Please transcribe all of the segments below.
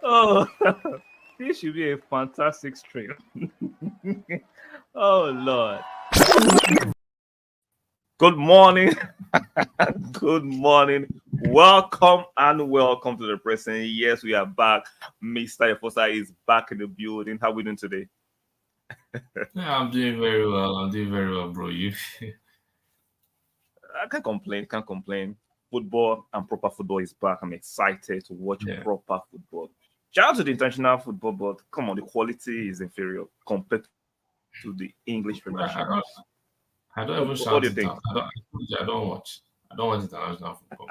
Oh, this should be a fantastic stream. Oh, Lord. Good morning. Good morning. Welcome to the present. Yes, we are back. Mr. Efosa is back in the building. How are we doing today? Yeah, I'm doing very well. Bro. You? I can't complain. Football and proper football is back. I'm excited to watch proper football. Shout out to the international football, but come on, the quality is inferior compared to the English Premiership. I don't even shout it out. I don't watch international football.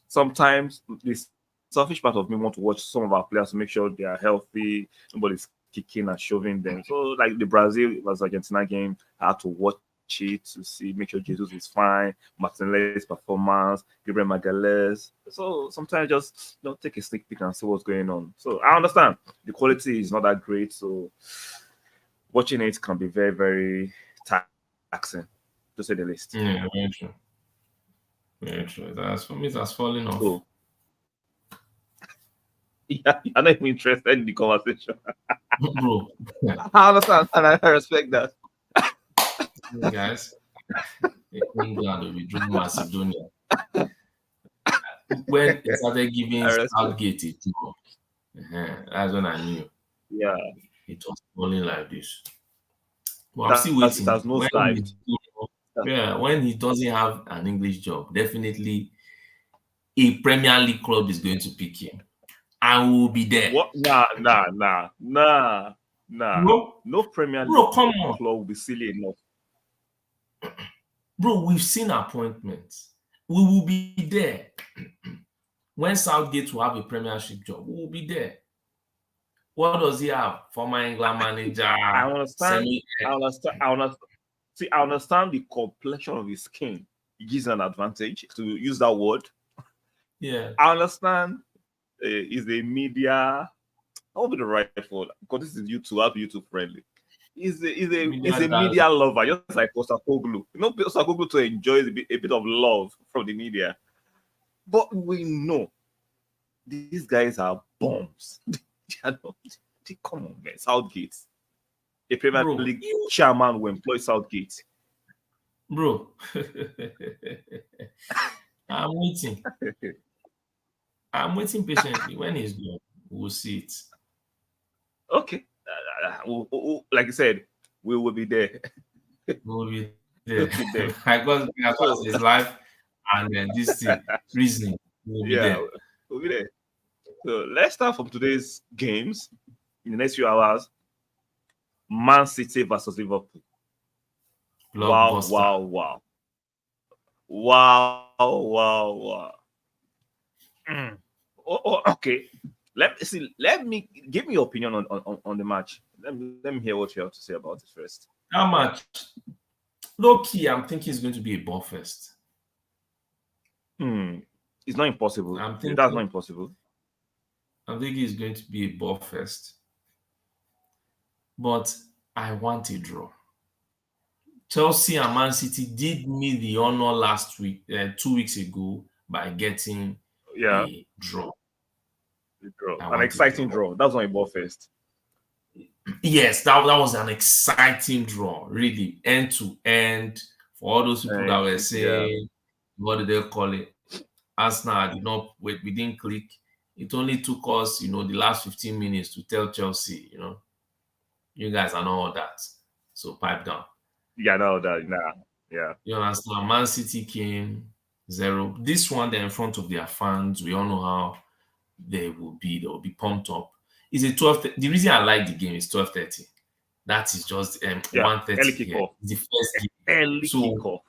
Sometimes the selfish part of me want to watch some of our players to make sure they are healthy, nobody's kicking and shoving them. So, like the Brazil vs Argentina game, I had to watch it to see, make sure Jesus is fine, Martinelli's performance, Gabriel Magalhaes. So sometimes just take a sneak peek and see what's going on. So I understand the quality is not that great. So watching it can be very, very taxing, to say the least. Yeah, very true. Very true. For me, that's falling off. So, yeah, I'm not even interested in the conversation. Bro. I understand and I respect that. Guys, England will be drawing Macedonia. When they started giving Southgate a draw, that's when I knew. Yeah, it was falling like this. But I'm still waiting. When he doesn't have an English job, definitely a Premier League club is going to pick him. I will be there. What? Nah. No Premier League club will be silly enough. Bro, we've seen appointments. We will be there. When Southgate will have a Premiership job, we will be there. What does he have? Former England manager. I understand. See, I understand the complexion of his skin. It gives an advantage to use that word. Yeah. I understand. Is the media? What would be the right word? Because this is YouTube friendly. Is a media lover, just like Osakoglu. Osakoglu to enjoy a bit of love from the media. But we know these guys are bombs. Come on, man. Southgate. A Premier League chairman will employ Southgate. Bro. I'm waiting patiently. When he's done, we'll see it. Okay. Like I said, we will be there. We'll be there. Because his life and this thing, reasoning. We'll be there. We'll be there. So let's start from today's games. In the next few hours, Man City versus Liverpool. Wow. Okay. Let me give me your opinion on the match. Let me hear what you have to say about it first. How much? Low key, I'm thinking it's going to be a ball fest. It's not impossible. That's not impossible. I'm thinking it's going to be a ball fest. But I want a draw. Chelsea and Man City did me the honor last week, 2 weeks ago, by getting a draw. An exciting draw. That's not a ball fest. Yes, that was an exciting draw, really, end to end. For all those people that were saying, what did they call it? Arsenal did not wait, we didn't click. It only took us, the last 15 minutes to tell Chelsea, you guys are not all that. So pipe down. Yeah, no, that, nah. Yeah. You understand? Man City came 0. This one, they're in front of their fans. We all know how they will be pumped up. It's a 12. The reason I like the game is 12:30. That is just 1:30. The first game. Early kickoff.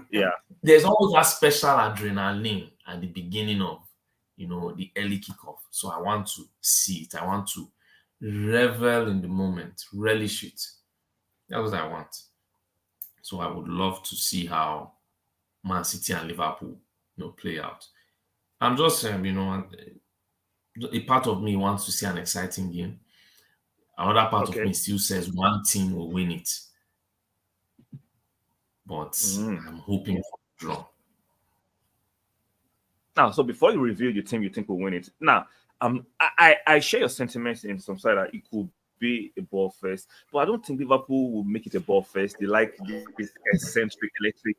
Yeah. There's always that special adrenaline at the beginning of the early kickoff. So I want to see it. I want to revel in the moment, relish it. That's what I want. So I would love to see how Man City and Liverpool play out. I'm just a part of me wants to see an exciting game. Another part of me still says one team will win it. But I'm hoping for a draw. Now, so before you review your team you think will win it, now I share your sentiments in some side that it could be a ball first, but I don't think Liverpool will make it a ball first. They like this eccentric, electric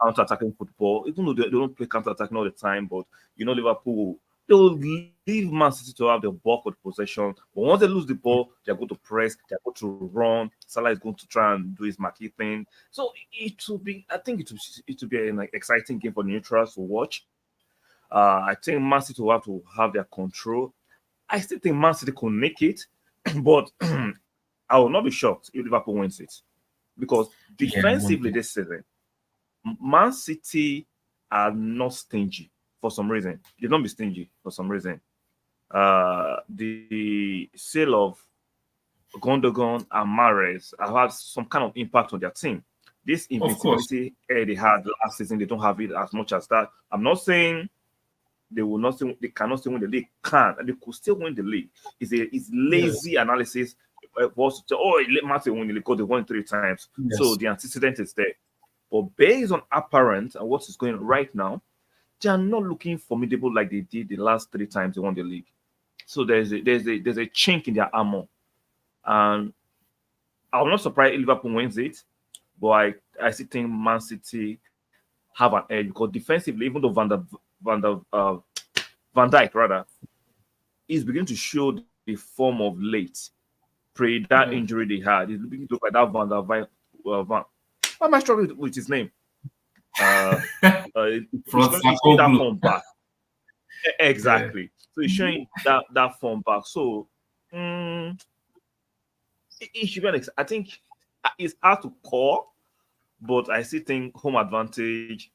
counter-attacking football, even though they don't play counter-attacking all the time. But Liverpool they will leave Man City to have the bulk of the possession. But once they lose the ball, they're going to press, they're going to run. Salah is going to try and do his marquee thing. So it will be, I think it will be an exciting game for the neutrals to watch. I think Man City will have to have their control. I still think Man City could make it, but I will not be shocked if Liverpool wins it because Yeah, defensively this season, Man City are not stingy for some reason. They don't be stingy for some reason. The sale of Gundogan and Mahrez have had some kind of impact on their team. This of course. invincibility they had last season, they don't have it as much as that. I'm not saying they will not still, they cannot still win the league. Can and they could still win the league. It's lazy analysis. Was to let Man City win the league because they won 3 times. So Yes. the antecedent is there. But based on apparent and what is going on right now, they are not looking formidable like they did the last 3 times they won the league. So there's a chink in their armor, and I'm not surprised if Liverpool wins it, but I still think Man City have an edge because defensively, even though Van Dijk rather is beginning to show the form of late pre that injury they had. He's beginning to look like that Van der Vaart. Why am I struggling with his name? He's showing that form back. Exactly. Yeah. So he's showing that form back. So it should be I think it's hard to call, but I still think home advantage,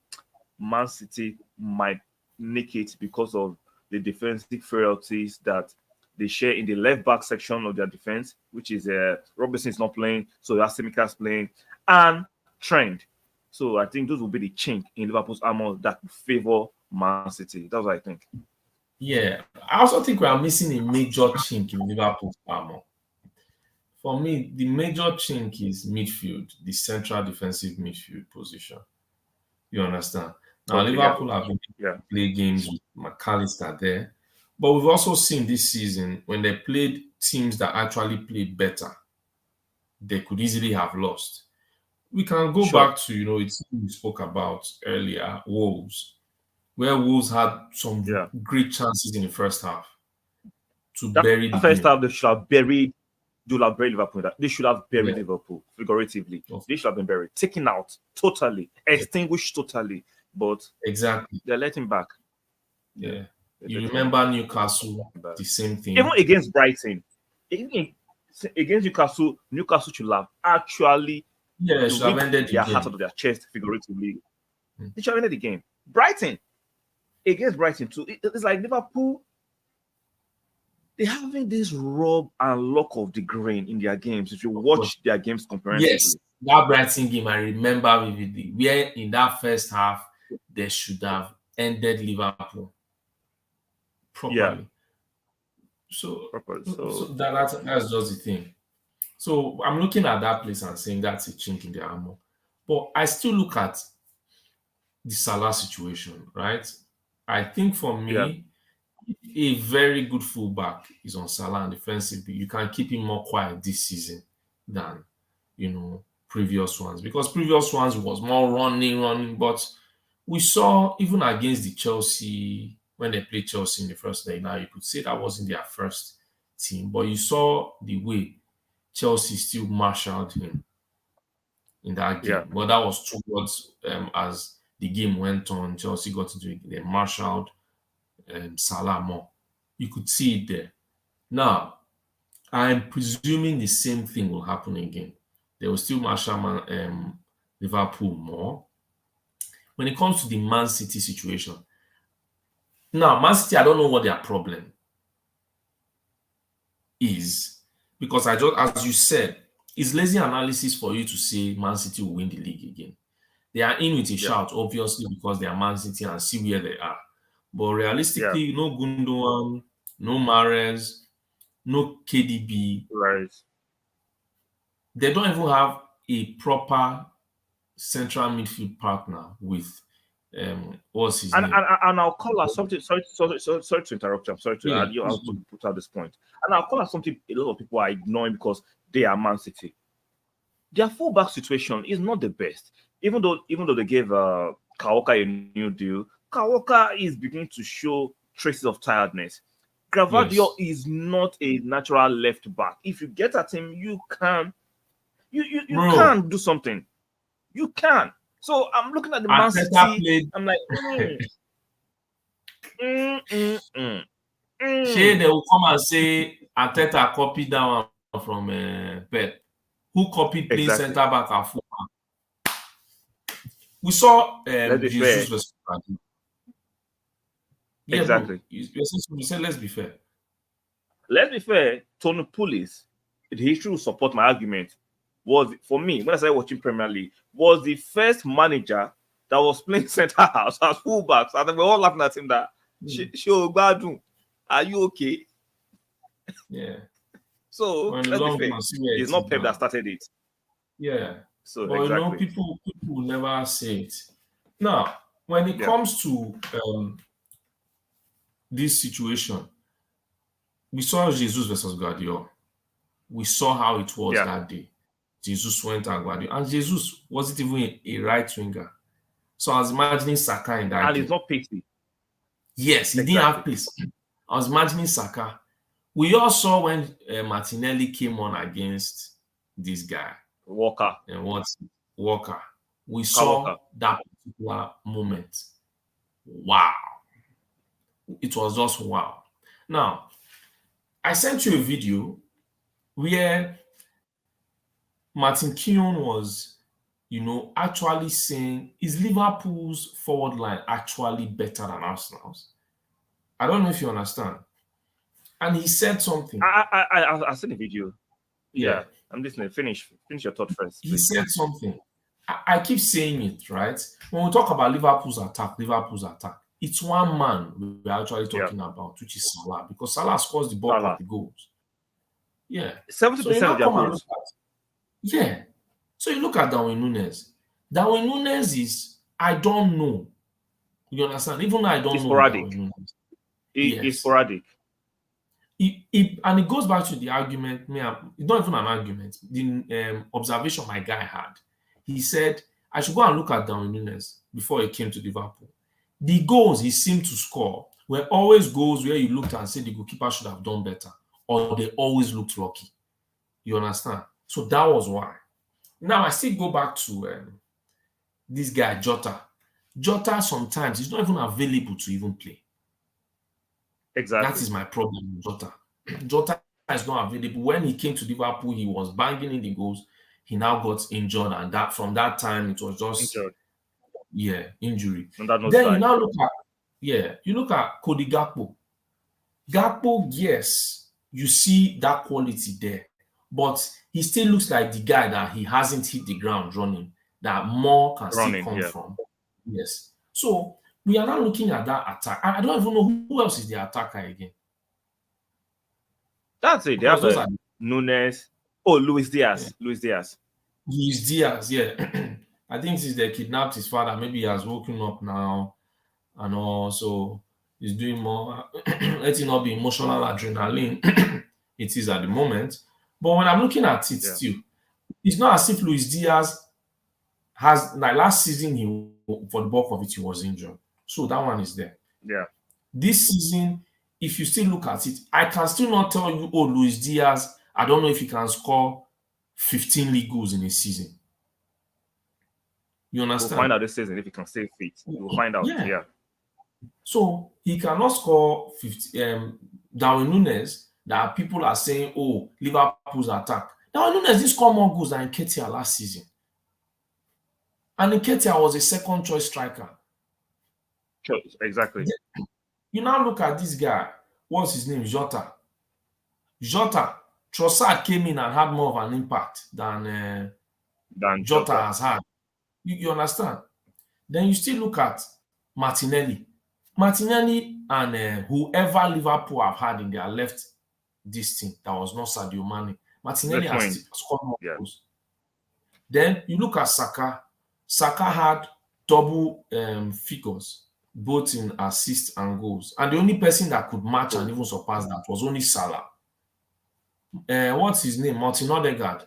Man City might nick it because of the defensive frailties that they share in the left back section of their defense, which is Robertson is not playing, so Simicas playing, and Trent. So I think those will be the chink in Liverpool's armor that favor Man City. That's what I think. Yeah, I also think we are missing a major chink in Liverpool's armor. For me, the major chink is midfield, the central defensive midfield position. You understand? Now, Okay, Liverpool have been play games with McAllister there, but we've also seen this season when they played teams that actually played better, they could easily have lost. We can go back to, it's we spoke about earlier, Wolves, where Wolves had some great chances in the first half to bury the first game. half. They should have buried Liverpool. They should have buried Liverpool figuratively. They should have been buried, taken out totally, extinguished totally. But exactly, they're letting back. Yeah, you remember Newcastle, the same thing. Even against Brighton, against Newcastle should have actually should have ended their heart out of their chest figuratively. They should have ended the game. Brighton against Brighton too. It's like Liverpool. They're having this rub and lock of the grain in their games. If you watch their games comprehensively. Yes, that Brighton game, I remember vividly. Where in that first half, they should have ended Liverpool properly. Yeah. So that's just the thing. So I'm looking at that place and saying that's a chink in the armor. But I still look at the Salah situation, right? I think for me, a very good fullback is on Salah and defensively. You can keep him more quiet this season than previous ones, because previous ones was more running. But we saw even against the Chelsea, when they played Chelsea in the first day, now you could say that wasn't their first team, but you saw the way Chelsea still marshaled him in that game. But that was towards as the game went on, Chelsea got into it, they marshaled Salah more. You could see it there. Now, I'm presuming the same thing will happen again. They will still marshal Liverpool more. When it comes to the Man City situation, now Man City, I don't know what their problem is, because as you said, it's lazy analysis for you to say Man City will win the league again. They are in with a shout, obviously, because they are Man City and see where they are. But realistically, no Gundogan, no Mahrez, no KDB. Right. They don't even have a proper central midfield partner with what's his And name? I'll call out something. Sorry to interrupt you. I'm sorry to Yeah, add you. I have to put out this point. And I'll call out something a lot of people are ignoring because they are Man City. Their fullback situation is not the best. Even though they gave Kaoka a new deal, Kaoka is beginning to show traces of tiredness. Gravadio yes, is not a natural left back. If you get at him, you bro. can do something. You can. So I'm looking at the Man Arteta City. played. I'm like, mm, mm, mm, Shay, mm. they will come and say Arteta copied that one from Pep. Who copied playing Exactly. centre back and fullback? We saw Let's be Jesus fair. versus Guardiola. Yeah, bro. Exactly. You said let's be fair. Let's be fair. Tony Pulis, the history will support my argument. Was for me when I started watching Premier League, was the first manager that was playing centre half as fullbacks. And we're all laughing at him that Shogbadun, are you okay? Yeah. So On the let's be long fair. run, see where it It's is not Pep that now. started it. Yeah. So But you know, exactly. people will never say it. Now, when it Yeah. comes to this situation, we saw Jesus versus Guardiola. We saw how it was Yeah. that day. Jesus went and Guardiola. And Jesus wasn't even a right winger. So I was imagining Saka in that And game. it's not pacey. Yes, he didn't have Exactly. pace. I was imagining Saka. We all saw when Martinelli came on against this guy Walker. and Walker. We Walker. saw that particular moment. Wow. It was just wow. Now, I sent you a video where Martin Keown was, actually saying, is Liverpool's forward line actually better than Arsenal's? I don't know if you understand. And he said something. I seen the video. Yeah. Yeah. I'm listening. Finish your thought first, He please. said something. I keep saying it, right? When we talk about Liverpool's attack, it's one man we're actually talking about, which is Salah, because Salah scores the bulk Salah. of the goals. Yeah. 70% of their goals. Yeah. So you look at Darwin Núñez. Darwin Núñez is, I don't know. You understand? Even I don't It's know sporadic. Darwin Núñez. It's Yes. sporadic. And it goes back to the argument, it's not even an argument, the observation my guy had. He said, I should go and look at Darwin Núñez before he came to Liverpool. The goals he seemed to score were always goals where you looked and said the goalkeeper should have done better, or they always looked lucky. You understand? So that was why. Now I still go back to this guy, Jota. Jota sometimes is not even available to even play. Exactly. That is my problem with Jota. Jota is not available. When he came to Liverpool, he was banging in the goals. He now got injured, and from that time it was just injury. Then you now look at Cody Gakpo. Gakpo, yes, you see that quality there, but he still looks like the guy that he hasn't hit the ground running, that more can still come from. Yes. So we are now looking at that attack. I don't even know who else is the attacker again. That's it. They have Núñez. Oh, Luis Diaz. Yeah. Luis Diaz, yeah. I think since they kidnapped his father, maybe he has woken up now and also he's doing more. Let it not be emotional adrenaline. It is at the moment. But when I'm looking at it still, it's not as if Luis Diaz has, like last season, for the bulk of it, he was injured. So that one is there. Yeah. This season, if you still look at it, I can still not tell you, oh, Luis Diaz, I don't know if he can score 15 league goals in a season. You understand? We'll find out this season if he can stay fit. We'll find out. Yeah. So he cannot score 50. Darwin Núñez, that people are saying, oh, Liverpool's attack. Darwin Núñez didn't score more goals than Nketiah last season. And Nketiah was a second choice striker. Sure, exactly. You now look at this guy. What's his name? Jota. Trossard came in and had more of an impact than Jota has had. You understand? Then you still look at Martinelli. And whoever Liverpool have had in their left this team that was not Sadio Mane. Martinelli has scored more goals. Then you look at Saka. Saka had double figures, both in assists and goals. And the only person that could match and even surpass that was only Salah. What's his name? Martin Odegaard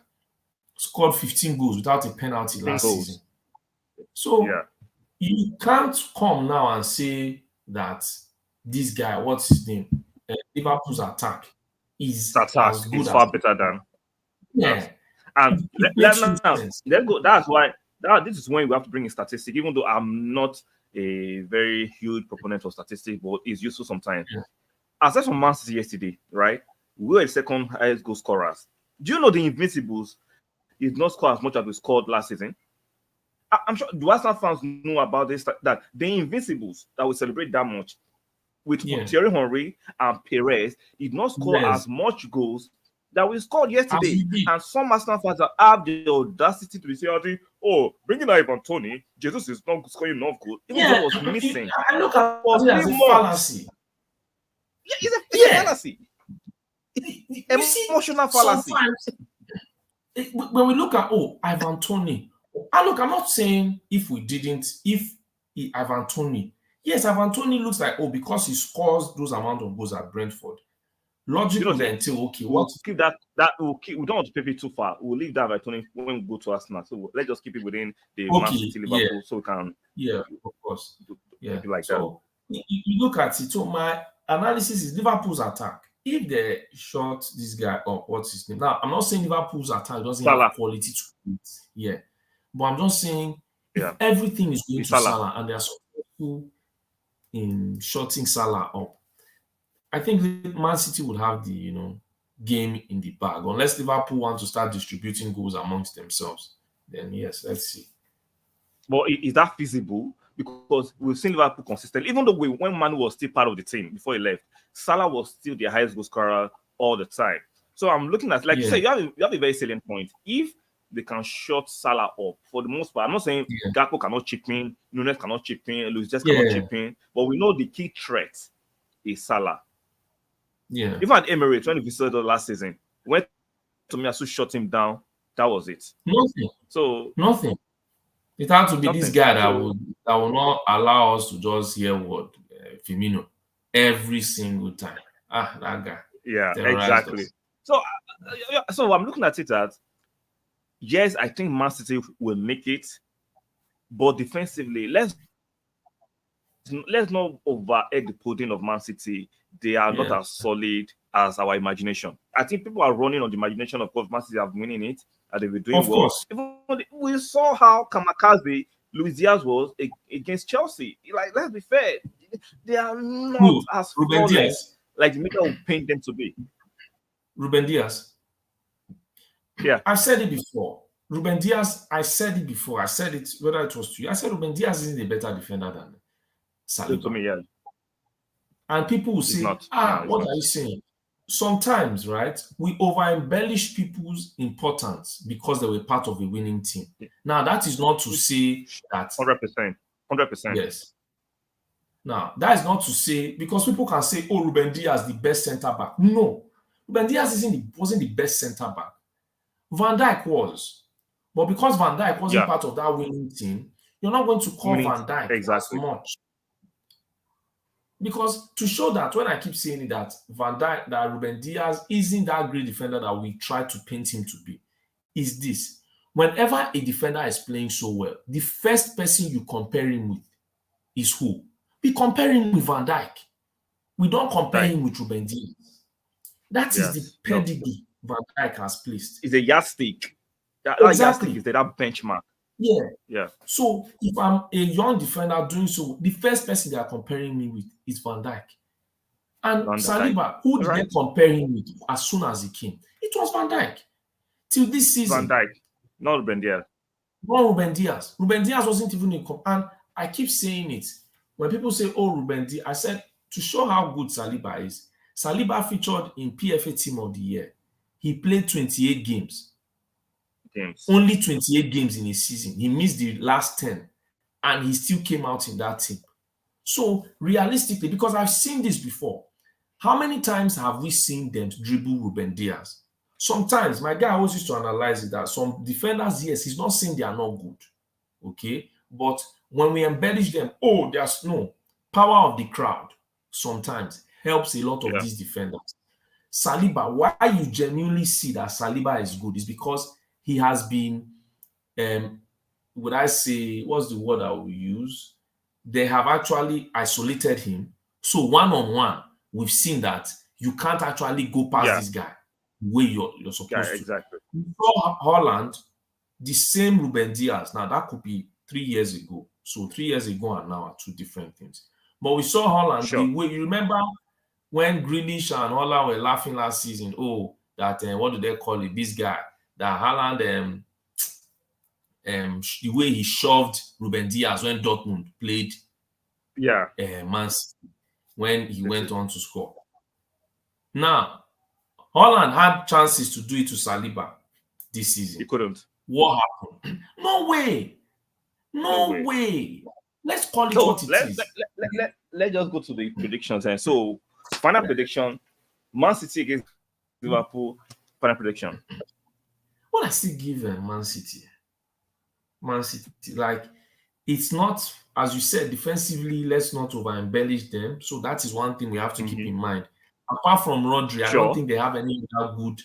scored 15 goals without a penalty last season. So you can't come now and say that this guy, what's his name? Liverpool's attack is as good far better than. And let's go. That's why this is when we have to bring in statistics, even though I'm not a very huge proponent of statistics, but it's useful sometimes. Aside from Man City yesterday, right? We were the second highest goal scorers. Do you know the Invincibles did not score as much as we scored last season? I'm sure the Arsenal fans know about this, that the Invincibles that we celebrate that much with Thierry Henry and Perez did not score as much goals that we scored yesterday. And some Arsenal fans have the audacity to be saying, oh, bringing out Ivan Toney, Jesus is not scoring enough goals. Even though it was missing. I look at it as a fallacy. Yeah, it's a fallacy. Emotional fallacy. When we look at Ivan Toney, I'm not saying if Ivan Toney, yes, Ivan Toney looks like because he scores those amount of goals at Brentford. Logically, then we'll keep that we don't want to pay it too far. We'll leave that Ivan Toney when we go to Arsenal. So let's just keep it within the Man City Liverpool, so we can of course, like so that. You look at it. So my analysis is Liverpool's attack. If they shot this guy up, what's his name? Now, I'm not saying Liverpool's attack doesn't have quality to it. But I'm just saying if everything is going to Salah and they are successful in shotting Salah up, I think Man City would have the game in the bag. Unless Liverpool want to start distributing goals amongst themselves, then yes, let's see. But is that feasible? Because we've seen Liverpool consistently, even though when Manu was still part of the team before he left, Salah was still the highest goal scorer all the time. So I'm looking at, like you say, you have a very salient point. If they can shut Salah up, for the most part, I'm not saying Gakpo cannot chip in, Nunes cannot chip in, Luis Diaz cannot chip in, but we know the key threat is Salah. Even at Emirates, when he visited last season, when Tomiyasu shut him down, that was it. Nothing. It had to be this guy that will not allow us to just hear what Firmino every single time. That guy. Yeah, exactly. So I'm looking at it as, yes, I think Man City will make it, but defensively, let's not overhead the pudding of Man City. They are not as solid as our imagination. I think people are running on the imagination of course Man City have winning it and they were doing well. We saw how kamikaze Luis Diaz was against Chelsea. Like, let's be fair, they are not as flawless like the media will paint them to be. Ruben Diaz. Yeah, I've said it before. Ruben Diaz, I said it before. I said it whether it was to you. I said Ruben Diaz isn't a better defender than Saliba. To me, yeah. And people will say, what are you saying? Sometimes, right, we over-embellish people's importance because they were part of a winning team. Now, that is not to say that... 100%. Yes. Now, that is not to say, because people can say, Ruben Diaz the best centre-back. No. Ruben Diaz wasn't the best centre-back. Van Dijk was. But because Van Dijk wasn't part of that winning team, you're not going to call Van Dijk as much. Because to show that, when I keep saying that that Ruben Diaz isn't that great defender that we try to paint him to be, is this. Whenever a defender is playing so well, the first person you compare him with is who? We compare him with Van Dijk. We don't compare him with Ruben Diaz. That is the pedigree Van Dijk has placed. It's a yardstick. That yardstick is that benchmark. Yeah. So if I'm a young defender doing so, the first person they are comparing me with is Van Dijk. And Saliba, who did they compare him with as soon as he came? It was Van Dijk. Till this season. Van Dijk, not Ruben Diaz. Not Ruben Diaz. Ruben Diaz wasn't even in and I keep saying it. When people say, Ruben Diaz, I said, to show how good Saliba is, Saliba featured in PFA Team of the Year. He played 28 games. Only 28 games in a season. He missed the last 10 and he still came out in that team. So realistically, because I've seen this before, how many times have we seen them dribble Ruben Diaz? Sometimes, my guy always used to analyze it that some defenders, yes, he's not saying they are not good, okay? But when we embellish them, oh, there's no power of the crowd sometimes helps a lot of Yeah. these defenders. Saliba, why you genuinely see that Saliba is good is because he has been, would I say, what's the word I will use? They have actually isolated him. So one-on-one, we've seen that you can't actually go past Yeah. this guy the way you're Yeah, supposed to. exactly. Before Holland, the same Ruben Diaz. Now that could be 3 years ago. So 3 years ago and now are two different things. But we saw Holland Sure. the way you remember when Grealish and Holland were laughing last season. Oh, that what do they call it? This guy that Holland the way he shoved Ruben Diaz when Dortmund played Yeah. Man City when he went City. on to score. Now Holland had chances to do it to Saliba this season. He couldn't. What happened? No way. No way. way. Let's call it So what it is. let's just go to the predictions. And so, final prediction: Man City against Liverpool. Final prediction. Well, I still give Man City. Man City, like, it's not, as you said, defensively, let's not over embellish them. So that is one thing we have to keep in mind. Apart from Rodri, I don't think they have any other good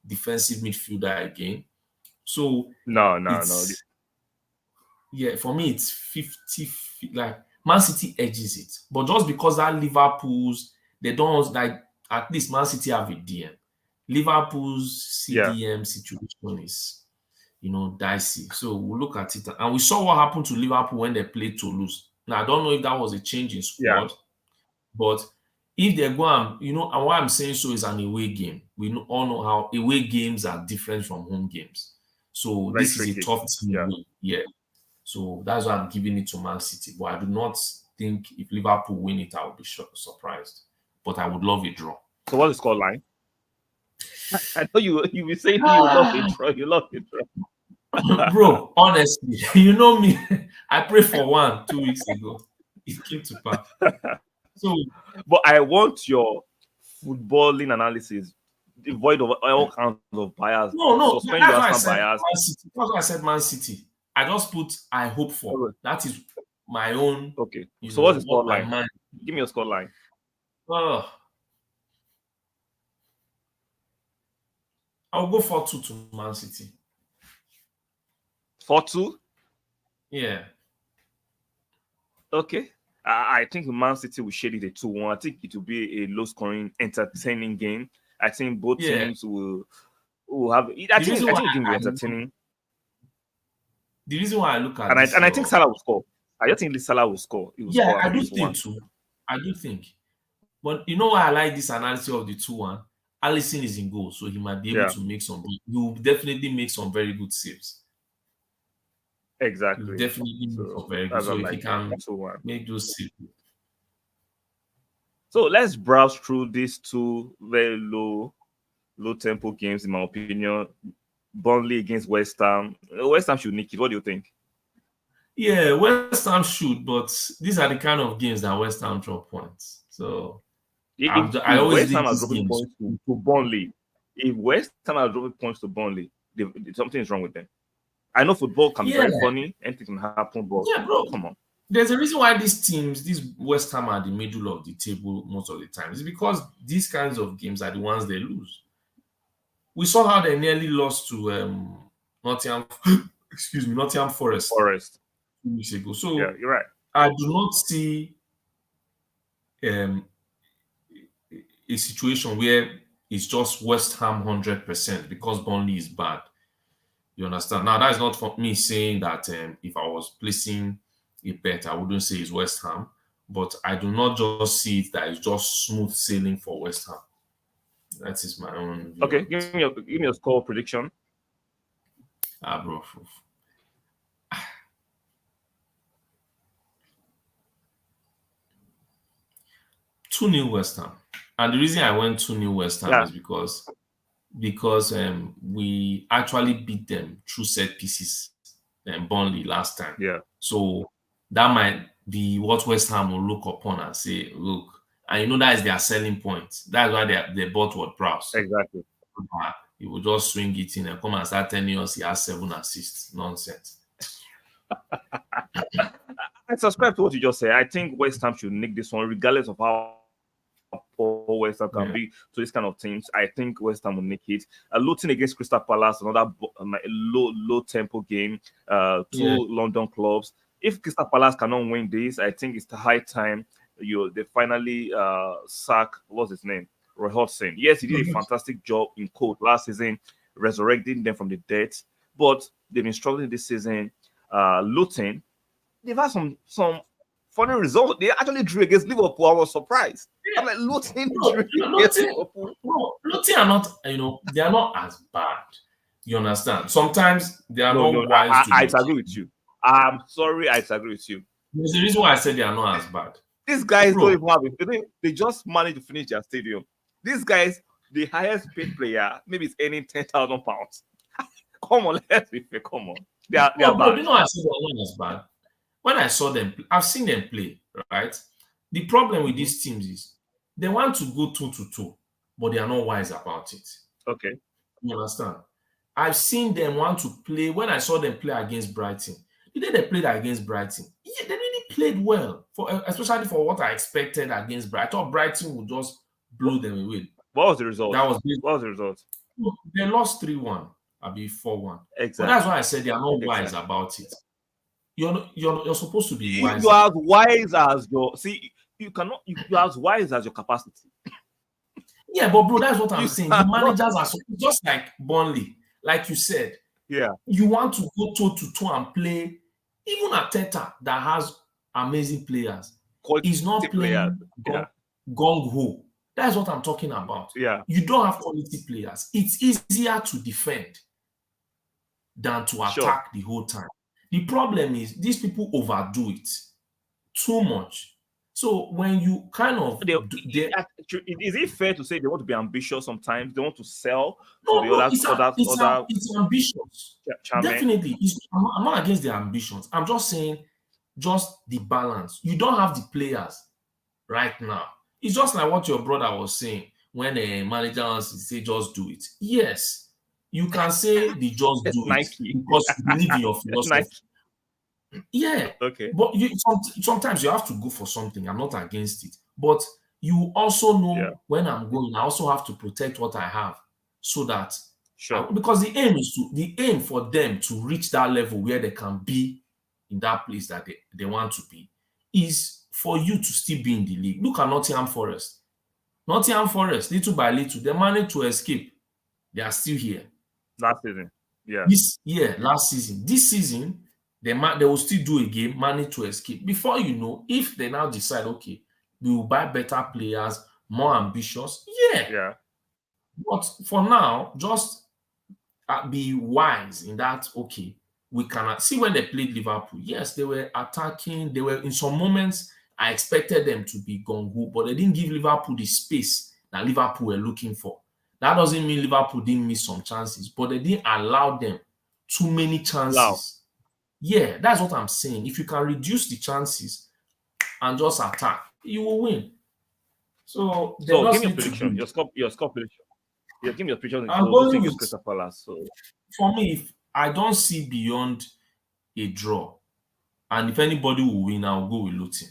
defensive midfielder again. So no. Yeah, for me it's 50. Like Man City edges it, but just because that Liverpool's, they don't, like, at least Man City have a DM. Liverpool's CDM situation is, dicey. So we'll look at it, and we saw what happened to Liverpool when they played Toulouse. Now I don't know if that was a change in squad, but if they go and and why I'm saying so is an away game. We all know how away games are different from home games. So Very this tricky. is a tough team. Yeah. So that's why I'm giving it to Man City. But I do not think if Liverpool win it, I would be surprised. But I would love a draw. So what's the score line? I know you be saying you love a draw. You love a draw. Bro, honestly, you know me. I prayed for 2 weeks ago. It came to pass. So, but I want your footballing analysis devoid of all kinds of bias. No. Suspend your bias. That's why I said Man City. I just put I hope for. That is my own. Okay. So what's the score line? Give me your score line. I'll go 4-2 to Man City. 4-2? Yeah. Okay. I think Man City will shade it a 2-1. I think it will be a low-scoring, entertaining game. I think both teams will have. I think it will be entertaining. The reason why I look at I think Salah will score. I don't think Salah will score. I do think too. I do think. But you know why I like this analysis of the 2-1? Alisson is in goal, so he might be able to make some. He will definitely make some very good saves. Exactly. He will definitely make some very good. So if he can make those saves. So let's browse through these two very low tempo games, in my opinion. Burnley against West Ham. West Ham should nick it. What do you think? Yeah, West Ham should, but these are the kind of games that West Ham drop points. So I always West Ham are dropping points to Burnley. If West Ham are dropping points to Burnley, something is wrong with them. I know football can be very funny, anything can happen, but bro, come on. There's a reason why these West Ham are the middle of the table most of the time. It's because these kinds of games are the ones they lose. We saw how they nearly lost to Nottingham Forest 2 weeks ago. So yeah, you're right. I do not see a situation where it's just West Ham 100% because Burnley is bad. You understand? Now, that is not for me saying that if I was placing a bet, I wouldn't say it's West Ham. But I do not just see it that it's just smooth sailing for West Ham. That is my own view. Okay, give me a score prediction. Bro. 2-0 West Ham. And the reason I went 2-0 West Ham is because we actually beat them through set pieces Burnley last time. Yeah. So that might be what West Ham will look upon and say, look, and that is their selling point. That's why they bought Ward-Prowse. Exactly. He will just swing it in and come and start telling us he has 7 assists. Nonsense. I subscribe to what you just said. I think West Ham should nick this one, regardless of how poor West Ham can be to this kind of teams. I think West Ham will nick it. Luton against Crystal Palace, another low tempo game. Two London clubs. If Crystal Palace cannot win this, I think it's the high time they finally sack, what's his name? Roy Hodgson. Yes, he did a fantastic job in court last season, resurrecting them from the dead. But they've been struggling this season. Luton, they've had some funny results. They actually drew against Liverpool. I was surprised. I'm like, Luton drew against Liverpool. Luton are not, they are not as bad. You understand? Sometimes they are not wise. I agree with you. I'm sorry, I disagree with you. There's a reason why I said they are not as bad. These guys don't even have it. They just managed to finish their stadium. These guys, the highest paid player, maybe it's earning £10,000. Come on, let's be fair. Come on. They are bad. Bro, you know I said they are not as bad. When I saw them, I've seen them play, right? The problem with these teams is they want to go toe-to-toe, but they are not wise about it. Okay. You understand? I've seen them want to play. When I saw them play against Brighton, the day they played against Brighton, they really played well, especially for what I expected against Brighton. I thought Brighton would just blow them away. What was the result? What was the result? They lost 3-1, I'll be 4-1. Exactly. But that's why I said they are not wise about it. You're supposed to be wise. You are as wise as your you're as wise as your capacity. Yeah, but bro, that's what I'm saying. The managers are just like Burnley, like you said. Yeah. You want to go toe-to-toe and play. Even Arteta that has amazing players, he's not playing gung-ho. That's what I'm talking about. Yeah. You don't have quality players. It's easier to defend than to attack the whole time. The problem is these people overdo it too much. So when you kind of... is it fair to say they want to be ambitious sometimes? They want to sell to the other... It's ambitious. Definitely. I'm not against their ambitions. I'm just saying just the balance. You don't have the players right now. It's just like what your brother was saying when a manager wants to say just do it. Yes, you can say the just do it because you believe in your philosophy. Yeah. Okay. But sometimes you have to go for something. I'm not against it. But you also know when I'm going, I also have to protect what I have so that because the aim for them to reach that level where they can be in that place that they want to be is for you to still be in the league. Look at Nottingham Forest. Nottingham Forest, little by little, they managed to escape. They are still here. Last season. Yeah. Last season. This season, they will still do a game, manage to escape. Before you know, if they now decide, okay, we will buy better players, more ambitious, yeah. But for now, just be wise in that, okay, we cannot see when they played Liverpool. Yes, they were attacking. They were in some moments, I expected them to be gung-ho, but they didn't give Liverpool the space that Liverpool were looking for. That doesn't mean Liverpool didn't miss some chances, but they didn't allow them too many chances. Wow. Yeah, that's what I'm saying. If you can reduce the chances and just attack, you will win. So give me a prediction. Your score prediction. Yeah, give me your prediction. I'm going with Crystal Palace. So for me, I don't see beyond a draw. And if anybody will win, I'll go with Luton.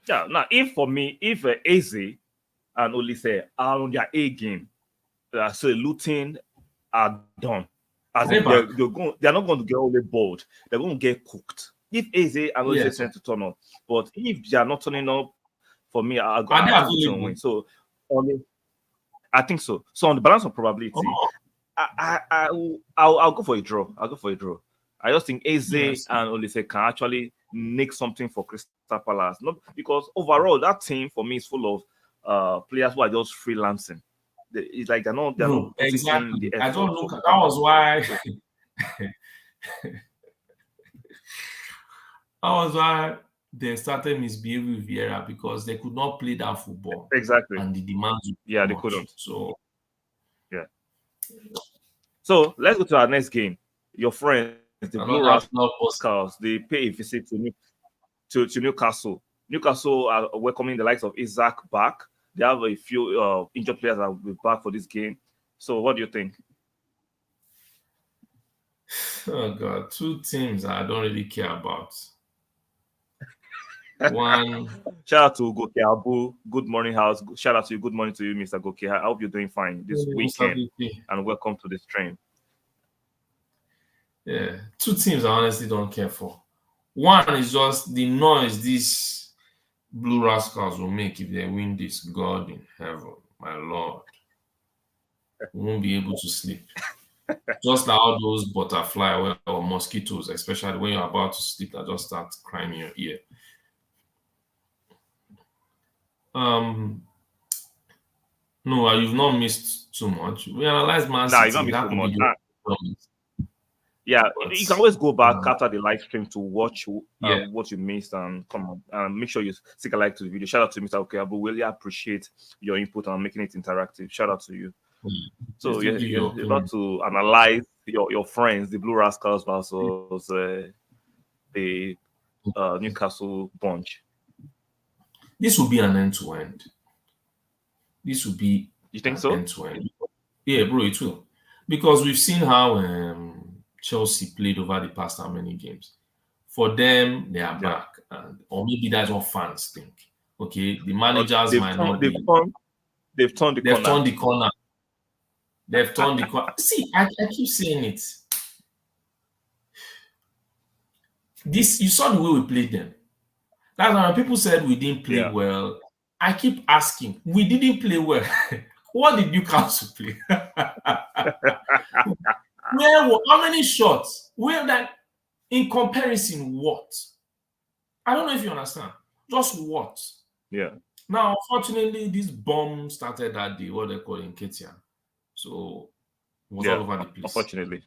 Yeah, now if Eze and Olise are on their A game, so Luton are done. As they're not going to get only bored, they're going to get cooked. If Eze and Olise tend to turn up, but if they are not turning up, for me, I'll go to win. So I think so. So on the balance of probability, I'll go for a draw. I just think Eze and Olise can actually make something for Crystal Palace. Not because overall that team for me is full of players who are just freelancing. It's like they're not exactly. I don't look. That was why. That was why they started misbehaving with Vieira, because they could not play that football. Exactly. And the demands. They couldn't. So yeah. So let's go to our next game. Your friends, the Blue Rascals, they pay a visit to Newcastle. Newcastle are welcoming the likes of Isaac back. They have a few injured players that will be back for this game. So what do you think? Oh God, two teams I don't really care about. One, Shout out to Goke Abu. Good morning, house. Shout out to you. Good morning to you, Mr. Goke. I hope you're doing fine this Mr. weekend. VP. And welcome to the stream. Yeah, two teams I honestly don't care for. One is just the noise these Blue Rascals will make if they win this. God in heaven, my Lord, we won't be able to sleep. Just like all those butterfly or mosquitoes, especially when you're about to sleep, that just start crying in your ear. No, you've not missed too much. We analyzed Man Nah, you City. don't miss That too could be much. the Yeah, but, you can always go back after the live stream to watch yeah. what you missed and come on and make sure you stick a like to the video. Shout out to Mr. Okayabu. Really appreciate your input and making it interactive. Shout out to you. So you're about to analyze your friends, the Blue Rascals versus the Newcastle bunch. This will be an end-to-end. This will be You think so? End-to-end. Yeah, bro, it will. Because we've seen how Chelsea played over the past how many games. For them, they are back. Or maybe that's what fans think. Okay, the managers might not be. They've turned the corner. They've turned the corner. See, I keep saying it. This, you saw the way we played them. That's why when people said we didn't play well, I keep asking, we didn't play well. What did Newcastle play? How many shots? Where that in comparison, what? I don't know if you understand. Just what? Yeah. Now, unfortunately, this bomb started that day, what they call in Ketia. So it was all over the place. Unfortunately.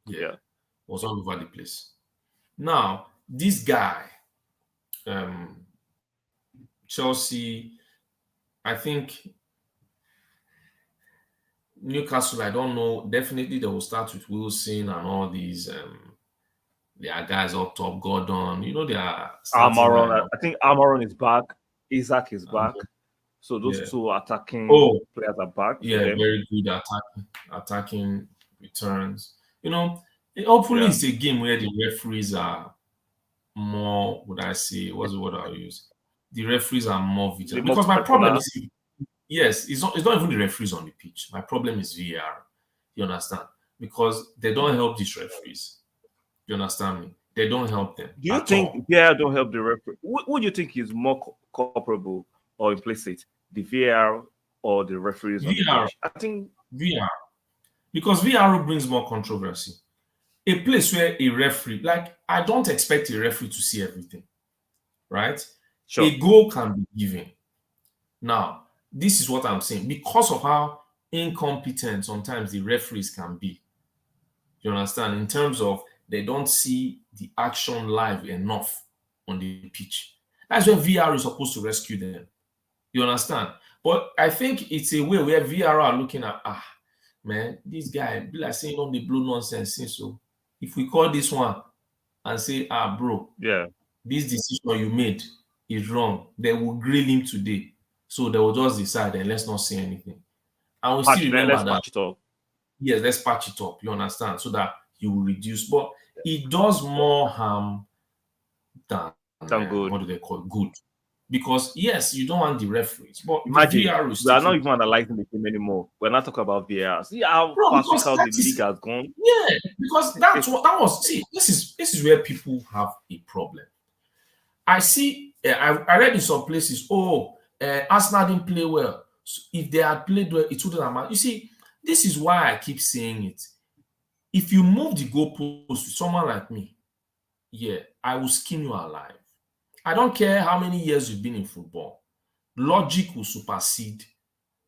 Yeah. It was all over the place. Now, this guy, Chelsea, I think Newcastle, I don't know. Definitely they will start with Wilson and all these their guys up top, Gordon. You know, they are Almiron. I think Almiron is back. Isaac is back. So those two attacking players are back. Yeah, very good attacking returns. You know, hopefully it's a game where the referees are more, would I say, what's the word I'll use? The referees are more vigilant. Because my problem is, yes, it's not even the referees on the pitch. My problem is VAR. You understand? Because they don't help these referees. You understand me? They don't help them. Do you think VAR don't help the referee? Who do you think is more culpable or implicit? The VAR or the referees on the pitch? I think VAR. Because VAR brings more controversy. A place where a referee, like, I don't expect a referee to see everything, right? Sure. A goal can be given. Now, this is what I'm saying. Because of how incompetent sometimes the referees can be, you understand, in terms of they don't see the action live enough on the pitch. That's where VAR is supposed to rescue them. You understand? But I think it's a way where VAR are looking at, man, this guy be like saying on the blue nonsense. So if we call this one and say, bro, this decision you made is wrong, they will grill him today. So they will just decide and let's not say anything. And we still remember that. Patch it up. Yes, let's patch it up. You understand? So that you will reduce. But it does more harm than good. What do they call good? Because yes, you don't want the referees, but imagine the VAR is we are not even analyzing the game anymore. We're not talking about VAR. See how fast the league has gone. Yeah, because that was. See, this is where people have a problem. I see. I read in some places. Arsenal didn't play well. So if they had played well, it wouldn't have mattered. You see, this is why I keep saying it. If you move the goalpost with someone like me, I will skin you alive. I don't care how many years you've been in football. Logic will supersede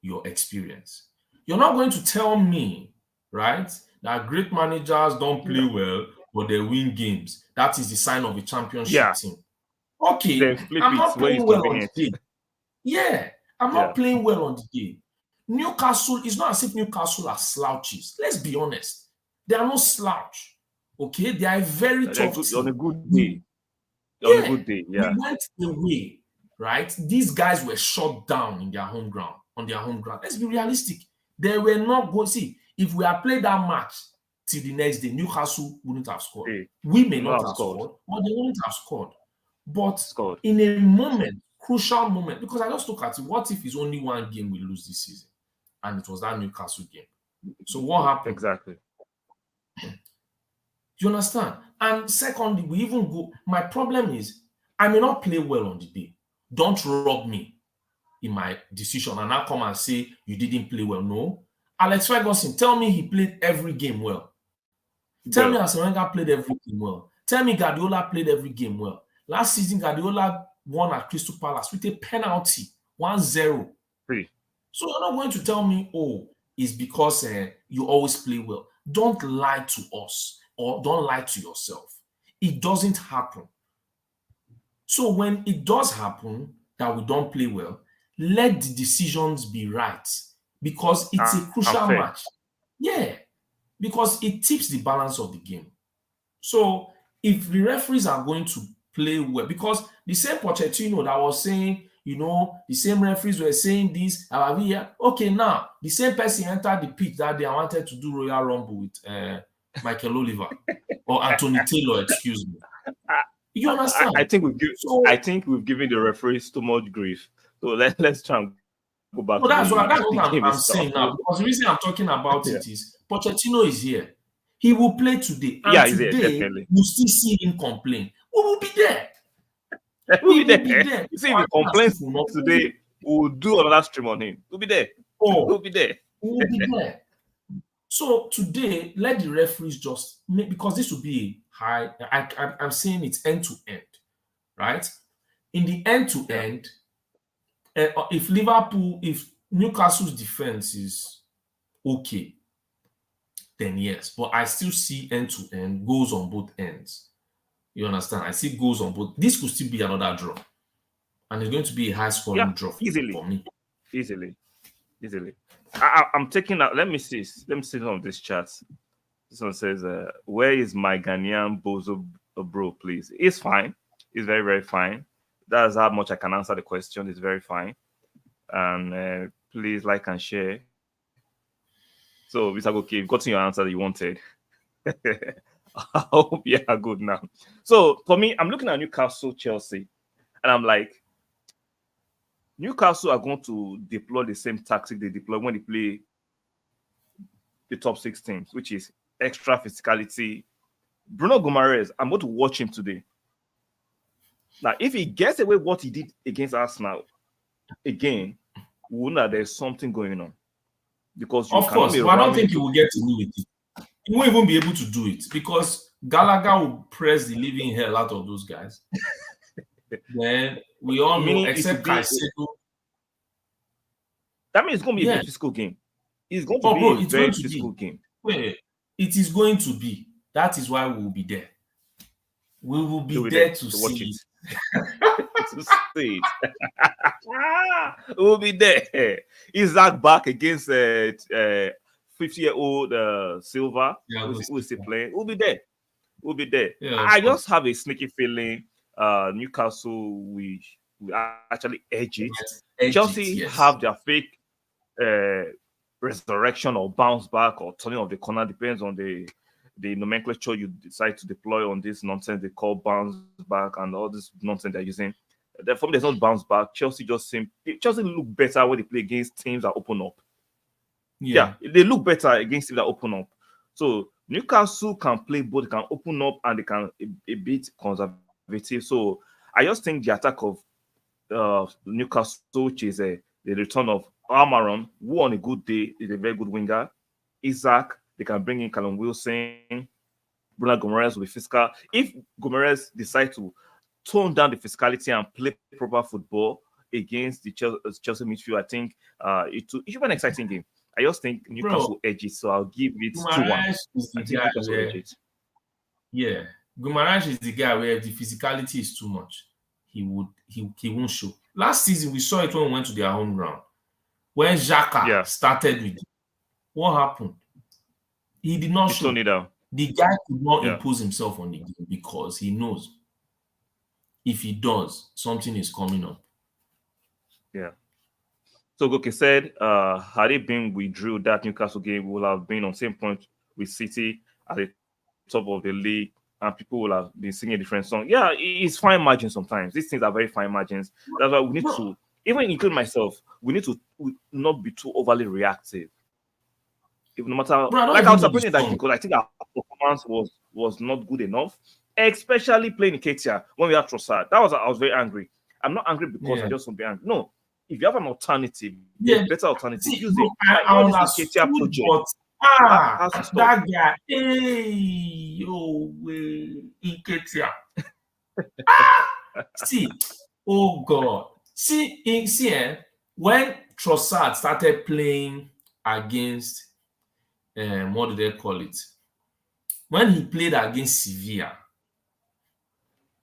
your experience. You're not going to tell me, right, that great managers don't play well, but they win games. That is the sign of a championship team. Okay, I'm not playing well on the day. Yeah, I'm not playing well on the day. Newcastle, it's not as if Newcastle are slouches. Let's be honest. They are no slouch. Okay, they are a very tough team. On a good day. On a good day, we went away, right? These guys were shut down in their home ground, on their home ground. Let's be realistic. They were not going. See, if we had played that match till the next day, Newcastle wouldn't have scored. Hey, We may you not have have scored. scored, but they wouldn't have scored. But Scored. in a moment, crucial moment, because I just look at it, what if it's only one game we lose this season? And it was that Newcastle game. So what happened? Exactly. You understand? And secondly, we even go. My problem is I may not play well on the day. Don't rob me in my decision and now come and say you didn't play well. No. Alex Ferguson, tell me he played every game well. Tell me Arsene Wenger played every game well. Tell me Guardiola played every game well. Last season, Guardiola won at Crystal Palace with a penalty, 1-0. Hey. So you're not going to tell me, oh, it's because you always play well. Don't lie to us or don't lie to yourself. It doesn't happen. So when it does happen that we don't play well, let the decisions be right because it's a crucial match. Yeah, because it tips the balance of the game. So if the referees are going to play well, because the same Pochettino that was saying, the same referees were saying this, okay, now the same person entered the pitch that day and wanted to do Royal Rumble with Michael Oliver or Anthony Taylor, excuse me. You understand? I think we've given the referees too much grief. So let's try and go back. No, that's what I'm saying now. Because the reason I'm talking about it is Pochettino is here. He will play today. And he's today, here, definitely. you still see him complain. We will be there. We'll be there. You see, if he complains today, we'll do another stream on him. We'll be there. We'll be there. We'll be there. So today, let the referees just make, because this will be high. I'm saying it's end to end, right? In the end to end, if Newcastle's defense is okay, then yes. But I still see end to end goals on both ends. You understand? I see goals on both. This could still be another draw, and it's going to be a high scoring draw for me. Easily. I'm taking out. Let me see some of these charts. This one says, "Where is my Ghanaian bozo bro? Please." It's fine. It's very, very fine. That's how much I can answer the question. It's very fine. And please like and share. So, Mr. Goki, you've gotten your answer that you wanted. I hope you are good now. So, for me, I'm looking at Newcastle, Chelsea, and I'm like, Newcastle are going to deploy the same tactic they deploy when they play the top 6 teams, which is extra physicality. Bruno Guimaraes, I'm going to watch him today. Now, if he gets away what he did against Arsenal, again, we know that there's something going on. Because of course, but I don't think he will get away with it. He won't even be able to do it because Gallagher will press the living hell out of those guys. Then we all know, except Caicedo. That means it's going to be a physical game. It's going to be a very physical game. Wait, it is going to be. That is why we will be there. We will be there to see it. To see it. We'll be there. Isaac back against 50-year-old Silva, who is still playing. We'll be there. We'll be there. Yeah, I just have a sneaky feeling Newcastle will actually edge it. Chelsea have their fake resurrection or bounce back or turning of the corner, depends on the nomenclature you decide to deploy on this nonsense they call bounce back and all this nonsense they're using. Therefore, there's not bounce back. Chelsea look better when they play against teams that open up. Yeah, they look better against teams that open up. So Newcastle can play both, they can open up and they can a bit conservative. So I just think the attack of Newcastle, which is the return of Almiron, who on a good day is a very good winger. Isaac, they can bring in Callum Wilson. Bruno Guimaraes will be physical. If Guimaraes decide to tone down the physicality and play proper football against the Chelsea midfield, I think it should be an exciting game. I just think Newcastle edge it, so I'll give it 2-1. Yeah, Guimaraes is the guy where the physicality is too much. He won't show. Last season we saw it when we went to their home ground. When Xhaka started with it, what happened? He did not show. The guy could not impose himself on the game because he knows if he does, something is coming up. Yeah. So Goki said, had it been withdrew that Newcastle game, we would have been on same point with City at the top of the league, and people will have been singing different songs. Yeah, it's fine margins sometimes. These things are very fine margins. That's why we need to, even include myself, we need to not be too overly reactive. If no matter, Bro, I don't like I even was know the supporting that game song. because I think our performance was not good enough, especially playing in Ketia when we had Trossard. I was very angry. I'm not angry because I Yeah. just want to be angry. No, if you have an alternative, Yeah. a better alternative, See, use bro, it. I Like all this understood, Ketia project but has to stop. that guy, hey, yo, Iketia. See, oh God. See, when Trossard started playing against, what do they call it? When he played against Sevilla,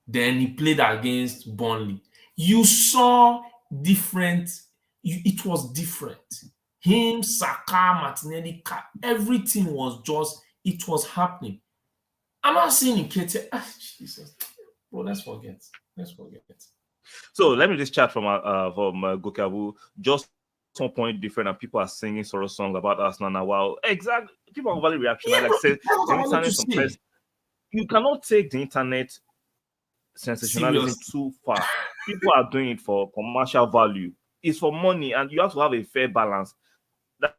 then he played against Burnley. You saw different. It was different. Him, Saka, Martinelli, everything was just. It was happening. I'm not saying Nketiah. Jesus, bro, let's forget. Let's forget. So let me just chat from Gokabu. Just some point different, and people are singing sort of songs about Arsenal now. Wow, exactly. People are overly reactionary. Yeah, Like bro, say that's what the I wanted to internet say. sometimes you cannot take the internet sensationalism Serious. too far. People are doing it for commercial value. It's for money, and you have to have a fair balance. That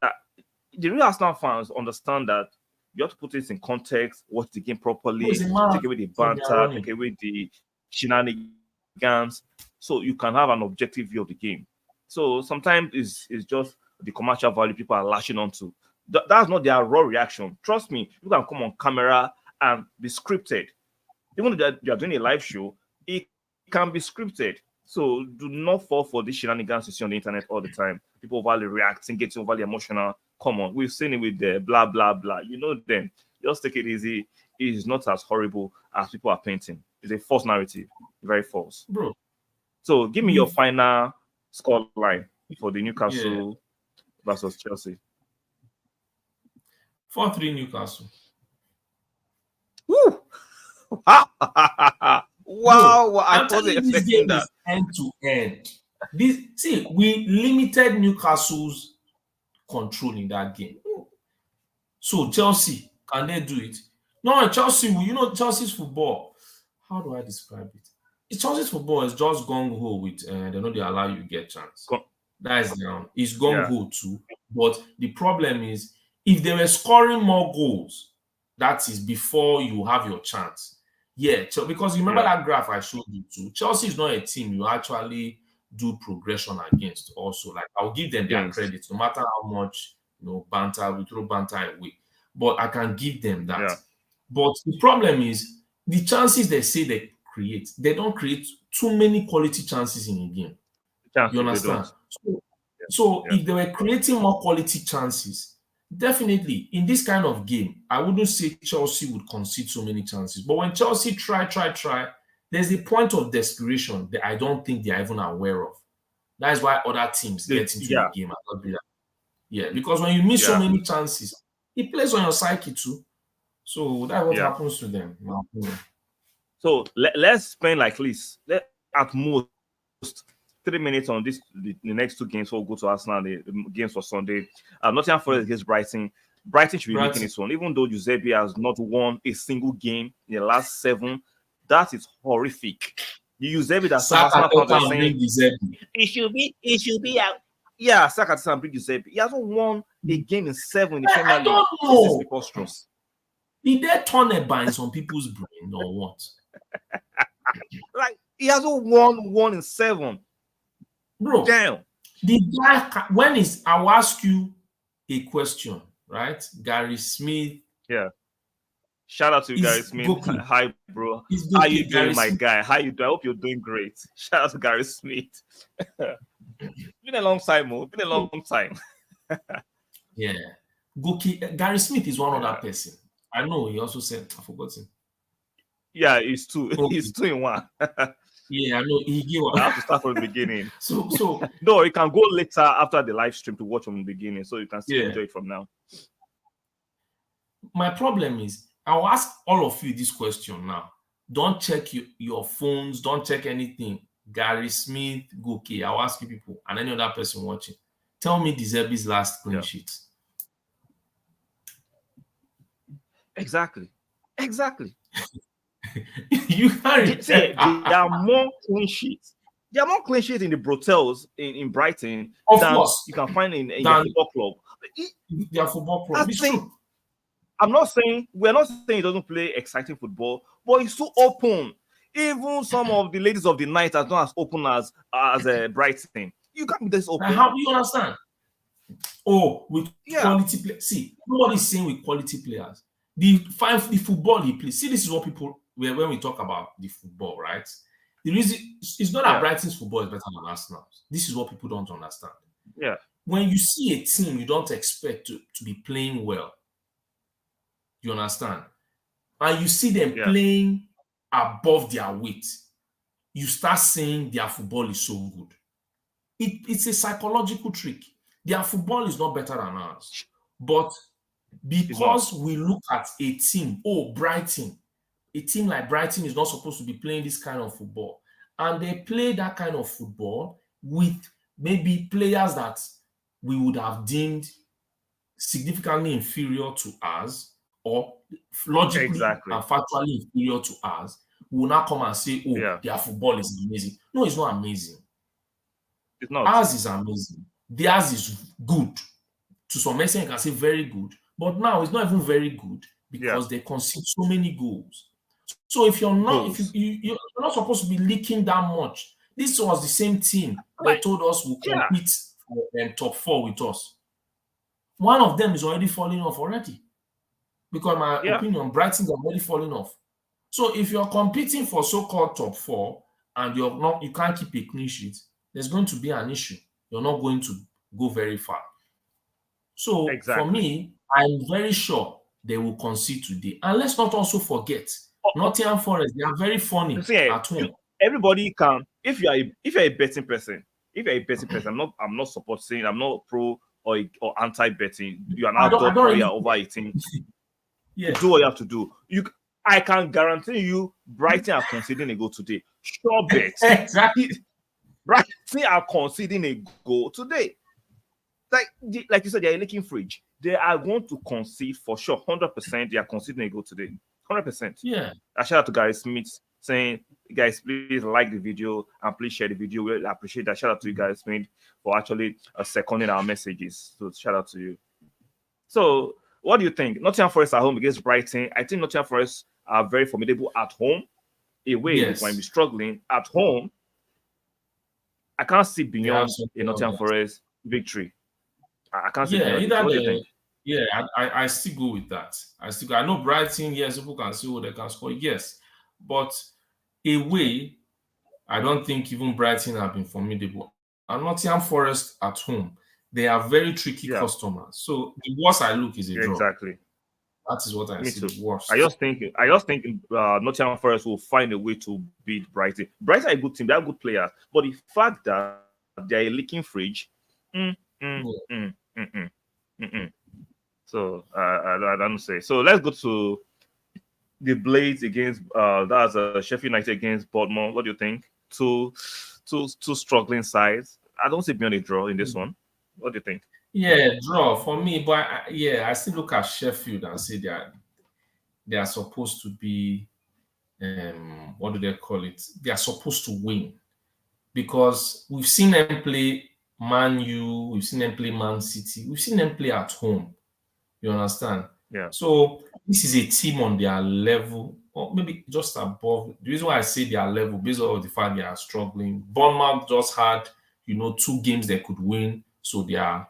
the real Arsenal fans understand that you have to put this in context, watch the game Bro, it's properly, a take away the marathon they are banter, take running. away the shenanigans, so you can have an objective view of the game. So sometimes it's just the commercial value people are lashing onto. That's not their raw reaction. Trust me, you can come on camera and be scripted. Even though you are doing a live show, it can be scripted. So do not fall for the shenanigans you see on the internet all the time. People overly reacting, getting overly emotional. Come on, we've seen it with the blah blah blah. You know them. Just take it easy. It is not as horrible as people are painting. It's a false narrative, very false. Bro, So give me your we've final score line for the yeah. Newcastle versus Chelsea. 4-3 Newcastle. Woo! Bro, Wow, I I'm telling wasn't you, this expecting game that. is end to end. We limited Newcastle's control in that game. So Chelsea, can they do it? No, Chelsea, Chelsea's football. How do I describe it? Chelsea's football is just gung ho with they know they allow you to get chance. That is it's gung Yeah, ho too. But the problem is if they were scoring more goals, that is before you have your chance. Yeah, because you remember yeah, that graph I showed you too. Chelsea is not a team you actually do progression against. Also, like I'll give them their against. credit, no matter how much banter we throw banter away. But I can give them that. Yeah, But the problem is the chances they say they create, they don't create too many quality chances in a game. You chances they don't. understand? So Yeah, if they were creating more quality chances, definitely in this kind of game, I wouldn't say Chelsea would concede so many chances. But when Chelsea try, there's a point of desperation that I don't think they are even aware of. That is why other teams get into the yeah, game and not be like, yeah, because when you miss so yeah. many chances, it plays on your psyche too. So that's what Yeah. happens to them. In my opinion. So let's spend like at most 3 minutes on the next two games before we go to Arsenal, the games for Sunday. Nottingham Forest against Brighton. Brighton should be making Brighton. its one, even though Giuseppe has not won a single game in the last 7. That is horrific. The Giuseppe that some Saka Arsenal fans tell are am bring saying Giuseppe. it should be out. Yeah, Saka and bring Giuseppe. He hasn't won a game in 7 in the Premier I League. don't This is know. preposterous. Did they turn a bar in some people's brain or what? Like he hasn't won 1 in 7. Bro, Damn. the guy, I will ask you a question, right? Gary Smith Yeah. Shout out to Gary is Smith. Goki. Hi, bro. Is How you Goki doing, Gary my Smith? guy? How you doing? I hope you're doing great. Shout out to Gary Smith. Been a long time, Mo. Been a long time. Yeah. Goki, Gary Smith is one other Yeah, person. I know he also said, I forgot him. yeah, it's two. Okay. It's 2 in 1. Yeah, I know he gave I up. have to start from the beginning. So No, you can go later after the live stream to watch from the beginning, so you can still yeah. enjoy it from now. My problem is, I'll ask all of you this question now. Don't check your phones, don't check anything. Gary Smith, Goki, I'll ask you people and any other person watching. Tell me De Zerbi's last clean Yeah. sheet. Exactly. You can't See, there are more clean sheets. There are more clean sheets in the brotels in Brighton of than course, you can find in their than football club. their football That club. It's thing, true. I'm not saying we're not saying he doesn't play exciting football, but it's too open. Even some of the ladies of the night are not as open as Brighton. You can't be this Now, open. how do you understand? Oh, with Yeah, quality players. See, nobody's saying with quality players. The football he plays. See, this is what people when we talk about the football, right? The reason it's not that yeah, Brighton's football is better than Arsenal's. This is what people don't understand. yeah, When you see a team you don't expect to be playing well, you understand, and you see them yeah. playing above their weight, you start saying their football is so good. It's a psychological trick. Their football is not better than ours, but It's not. because we look at a team, oh, Brighton, a team like Brighton is not supposed to be playing this kind of football. And they play that kind of football with maybe players that we would have deemed significantly inferior to us, or logically Exactly. and factually inferior to us. We will now come and say, oh, Yeah, their football is amazing. No, it's not amazing. it's not. Ours is amazing. Theirs is good. To some extent, you can say very good. But now it's not even very good Yeah, because they concede so many goals. So if you're not, if goals. you're not supposed to be leaking that much. This was the same team they Like, told us will yeah, compete for top four with us. One of them is already falling off already. Because my yeah, opinion, Brighton are already falling off. So if you're competing for so-called top four and you can't keep a clean sheet, there's going to be an issue. You're not going to go very far. So for exactly. me, I'm very sure they will concede today. And let's not also forget, Oh, Nottingham Forest, they are very funny see, at home. everybody can. If you're a betting person, I'm not supporting. I'm not pro or anti betting. You are an I outdoor don't player really over 18. yeah. Do what you have to do. I can guarantee you, Brighton are conceding a goal today. Sure bet. Exactly. Brighton are conceding a goal today. Like you said, they're a leaking fridge. They are going to concede for sure. 100%. They are conceding a goal today. 100%. Yeah. A shout out to Gary Smith saying, guys, please like the video and please share the video. We appreciate that. Shout out to you guys, Smith, for actually seconding our messages. So shout out to you. So what do you think? Nottingham Forest at home against Brighton. I think Nottingham Forest are very formidable at home. Away, they might be Yes. struggling. At home, I can't see They have beyond a something on Nottingham that. Forest victory. I can't see Yeah, beyond it. So either what do you the think? yeah, I still go with that. I know Brighton, yes, people can say, oh, they can score, yes. But away, I don't think even Brighton have been formidable. And Nottingham Forest at home, they are very tricky Yeah, customers. So the worst I look is a draw. exactly. That is what I Me see too. the worst. I just think Nottingham Forest will find a way to beat Brighton. Brighton are a good team, they are good players, but the fact that they're a leaking fridge, mm, mm, Yeah. mm, mm, mm, mm, mm. So I don't say. So let's go to the Blades against that's Sheffield United against Bournemouth. What do you think? Two struggling sides. I don't see beyond a draw in this one. What do you think? Yeah, draw for me, but I still look at Sheffield and say they are supposed to be what do they call it? They are supposed to win because we've seen them play Man U, we've seen them play Man City, we've seen them play at home. You understand? Yeah, So this is a team on their level, or maybe just above. The reason why I say their level, based on the fact they are struggling, Bournemouth just had, 2 games they could win, so they are,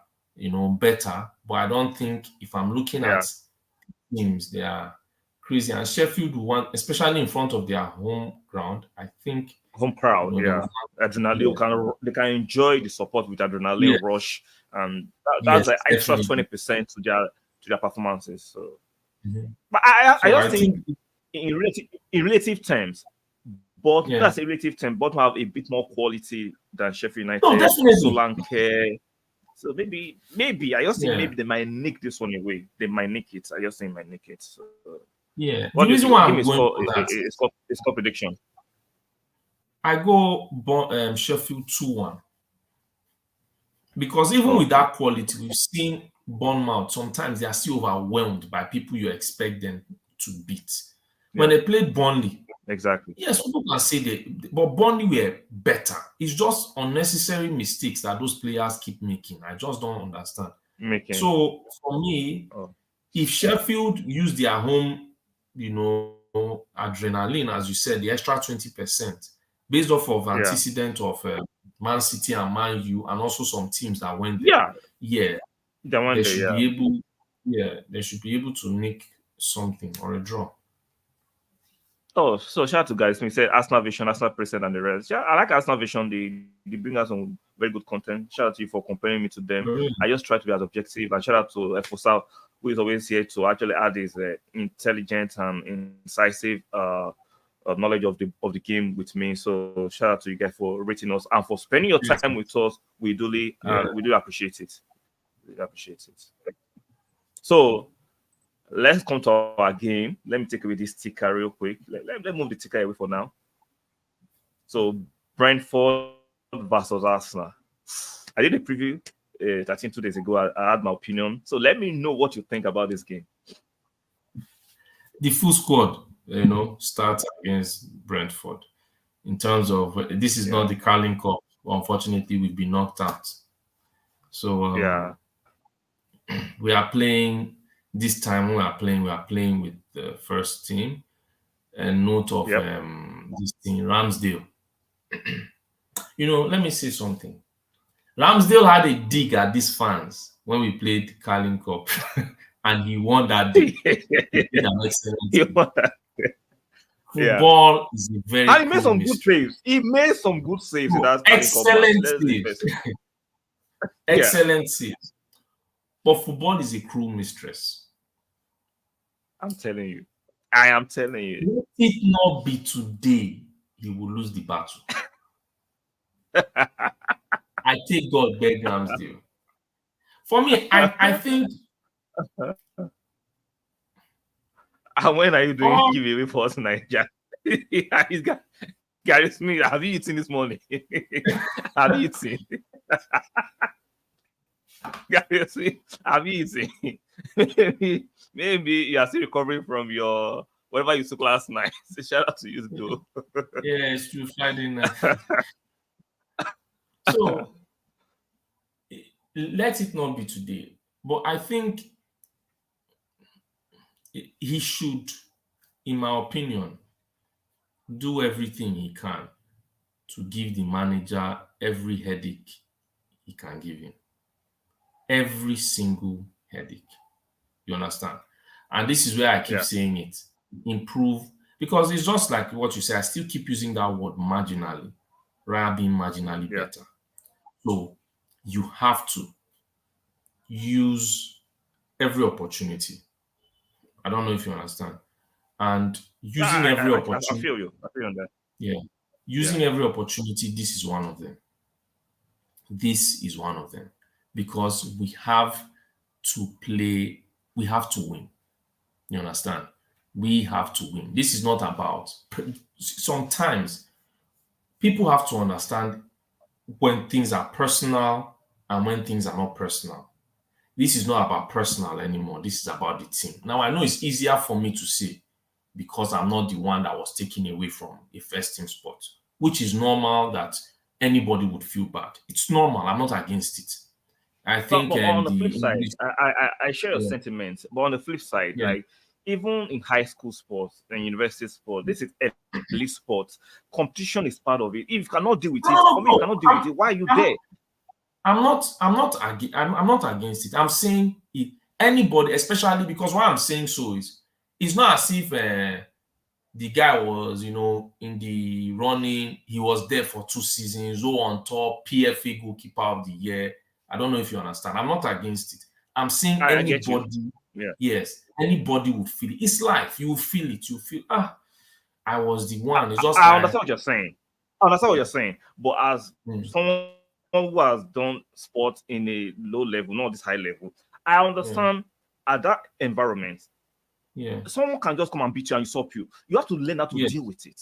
better. But I don't think if I'm looking yeah. at teams, they are crazy. And Sheffield won, especially in front of their home ground. I think, Home crowd, they will yeah. Adrenaline yeah, they can enjoy the support with adrenaline yeah, rush, and that's yes, an extra definitely. 20% to their performances. So, Mhm. but I So just I think think, in relative terms, but yeah. that's a relative term. But have a bit more quality than Sheffield No, United, definitely. Solanke. So maybe I just think Yeah. maybe they might nick this one away. They might nick it. I just think they might nick it. So, Yeah. what The do you reason think? why Give me I'm going for that, a score prediction. I go Sheffield 2-1 because even with Okay. that quality, we've seen Bournemouth, sometimes they are still overwhelmed by people you expect them to beat. When they played Burnley, Exactly. yes, people can say but Burnley were better. It's just unnecessary mistakes that those players keep making. I just don't understand. So for me, if Sheffield use their home, adrenaline, as you said, the extra 20%, based off of antecedent of Man City and Man U, and also some teams that went there. They should be able. They should be able to make something or a draw. Oh, so shout out to guys. We said Arsenal Vision, Arsenal President, and the rest. Yeah, I like Arsenal Vision. They bring us some very good content. Shout out to you for comparing me to them. I just try to be as objective. And shout out to Efosal, who is always here to actually add his intelligent and incisive knowledge of the game with me. So shout out to you guys for rating us and for spending your time with us. We do appreciate it. We appreciate it. So let's come to our game. Let me take away this ticker real quick. Let's move the ticker away for now. So Brentford versus Arsenal. I did a preview 2 days ago. I had my opinion. So let me know what you think about this game. The full squad, starts against Brentford. In terms of this is not the Carling Cup. Unfortunately, we've been knocked out. So we are playing. This time we are playing with the first team. And note of this thing, Ramsdale. Let me say something. Ramsdale had a dig at these fans when we played Carling Cup, and he won that dig. He did an excellent Football is a very. And he made some good saves. He made some good saves. Excellent saves. Excellent saves. But football is a cruel mistress. I'm telling you. I am telling you. Let it not be today, he will lose the battle. I take God beg Ramsdale. For me, I think. And when are you doing giveaway for us in Nigeria? He's got Gary Smith. Have you eaten this morning? Have you eaten? Gary Smith, have you eaten? Maybe you are still recovering from your whatever you took last night. So shout out to you, though. Yeah, it's true. Friday night. So let it not be today. But I think he should, in my opinion, do everything he can to give the manager every headache he can give him. Every single headache. You understand? And this is where I keep saying it. Improve. Because it's just like what you say. I still keep using that word marginally, rather being marginally better. So you have to use every opportunity. I don't know if you understand. And using every opportunity. I feel you. I feel on that. Yeah. Using every opportunity, this is one of them. This is one of them. Because we have to play, we have to win. You understand? We have to win. This is not about, sometimes people have to understand when things are personal and when things are not personal. This is not about personal anymore. This is about the team. Now, I know it's easier for me to say because I'm not the one that was taken away from a first team spot, which is normal that anybody would feel bad. It's normal. I'm not against it. I think but on the flip side, I share your sentiments. But on the flip side, like even in high school sports and university sports, this is elite sports. Competition is part of it. If you cannot deal with it, for me, you cannot deal with it. Why are you there? I'm not against it. I'm saying it, anybody, especially because what I'm saying so is, it's not as if the guy was, in the running. He was there for 2 seasons, on top, PFA goalkeeper of the year. I don't know if you understand. I'm not against it. I'm saying anybody, yes, anybody would feel it. It's life. You will feel it. You feel, I was the one. It's just I understand what you're saying. I understand what you're saying. But as someone who has done sports in a low level, not this high level, I understand at that environment, someone can just come and beat you and stop you. You have to learn how to deal with it.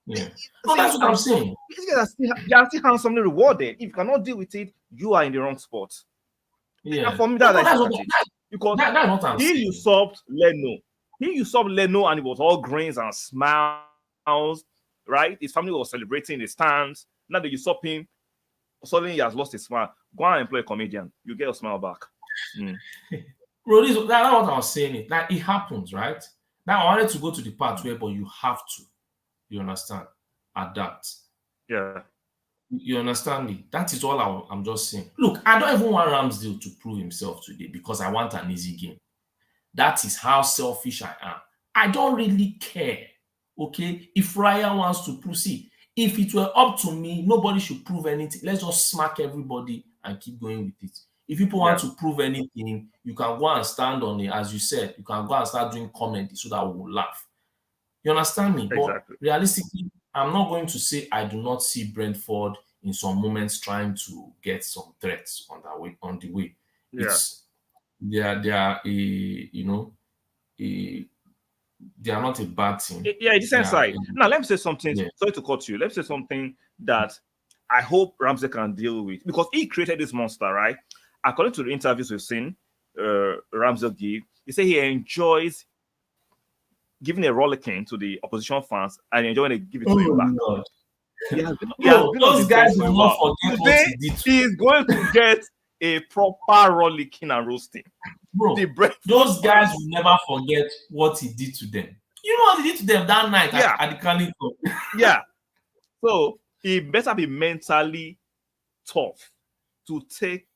Yeah. No, that's what I'm saying. These guys are still handsomely rewarded. If you cannot deal with it, you are in the wrong spot. Yeah. For me, that's No, how I that's look what, at it. Because that's what I'm he saying. usurped Leno. He usurped Leno and it was all grins and smiles, right? His family was celebrating his stands. Now they usurp him. Suddenly he has lost his smile. Go and employ a comedian. You get your smile back. Bro, that's what I was saying. It happens, right? Now I wanted to go to the part where, but you have to, you understand, adapt. Yeah. You understand me? That is all I'm just saying. Look, I don't even want Ramsdale to prove himself today because I want an easy game. That is how selfish I am. I don't really care. Okay, if Raya wants to proceed, if it were up to me, nobody should prove anything. Let's just smack everybody and keep going with it. If people want to prove anything, you can go and stand on it, as you said. You can go and start doing comedy so that we will laugh. You understand me? Exactly. But realistically, I'm not going to say I do not see Brentford in some moments trying to get some threats on the way. Yeah. They are they are not a bad team. Yeah, a decent side. Now, let me say something. Yeah. Sorry to cut you. Let me say something that I hope Ramsey can deal with because he created this monster, right? According to the interviews we've seen, Ramsey give, he said he enjoys giving a rollicking to the opposition fans and enjoying to give it to him back. God. Those guys will not forget what he did. He's going to get a proper rollicking and roasting. Bro, those guys will never forget what he did to them. You know what he did to them that night at the Carnival? Yeah. So he better be mentally tough to take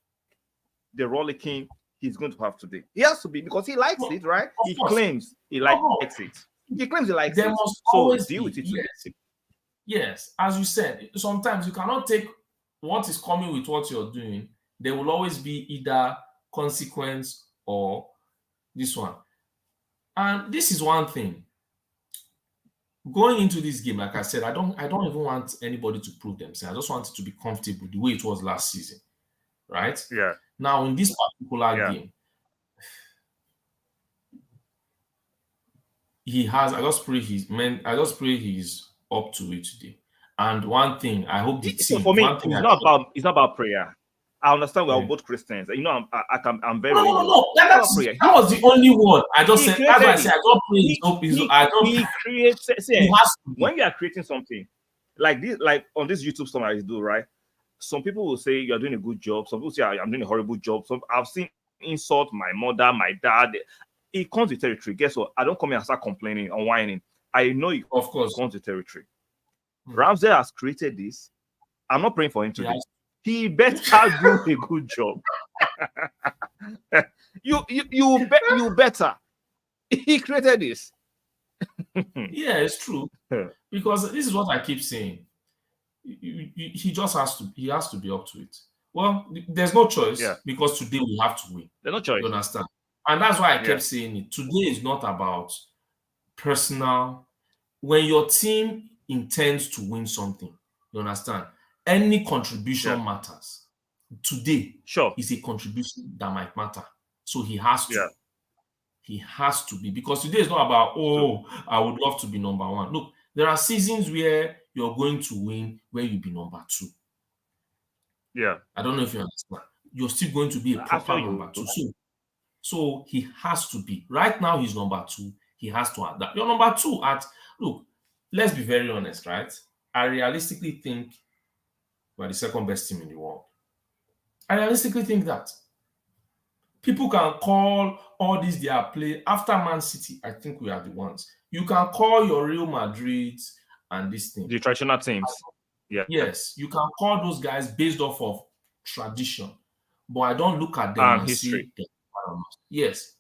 the rollicking he's going to have today. He has to be because he likes it, right? He claims he likes it. He claims he likes it. So deal with it. Yes, as you said, sometimes you cannot take what is coming with what you're doing. There will always be either consequence or this one. And this is one thing. Going into this game, like I said, I don't even want anybody to prove themselves. I just want it to be comfortable the way it was last season. Right? Yeah. Now, in this particular game, he has. I just pray he's up to it today. And one thing, I hope the team. For me, it's not about prayer. I understand we're both Christians. You know, I'm very. No. That was the only word I just said. That's why I said I don't pray. I don't. He creates. When you are creating something like this, like on this YouTube stuff I do, right? Some people will say you're doing a good job. Some people say I'm doing a horrible job. So I've seen insult my mother, my dad. It comes with territory. Guess what? I don't come here and start complaining or whining. I know it, of course, comes with territory. Ramsey has created this. I'm not praying for him today. He better do a good job. you better. He created this. Yeah, it's true. Because this is what I keep saying. He just has to. He has to be up to it. Well, there's no choice because today we have to win. There's no choice. You understand? And that's why I kept saying it. Today is not about personal. When your team intends to win something, you understand? Any contribution matters. Today is a contribution that might matter. So he has to. He has to be. Because today is not about, I would love to be number one. Look, there are seasons where you're going to win where you be number two. Yeah. I don't know if you understand. You're still going to be a proper number two. So he has to be. Right now, he's number two. He has to add that. You're number two look, let's be very honest, right? I realistically think we're the second best team in the world. I realistically think that. People can call all these their play. After Man City, I think we are the ones. You can call your Real Madrid and this thing. The traditional teams. Yeah. Yes, you can call those guys based off of tradition. But I don't look at them and history. Say, yes.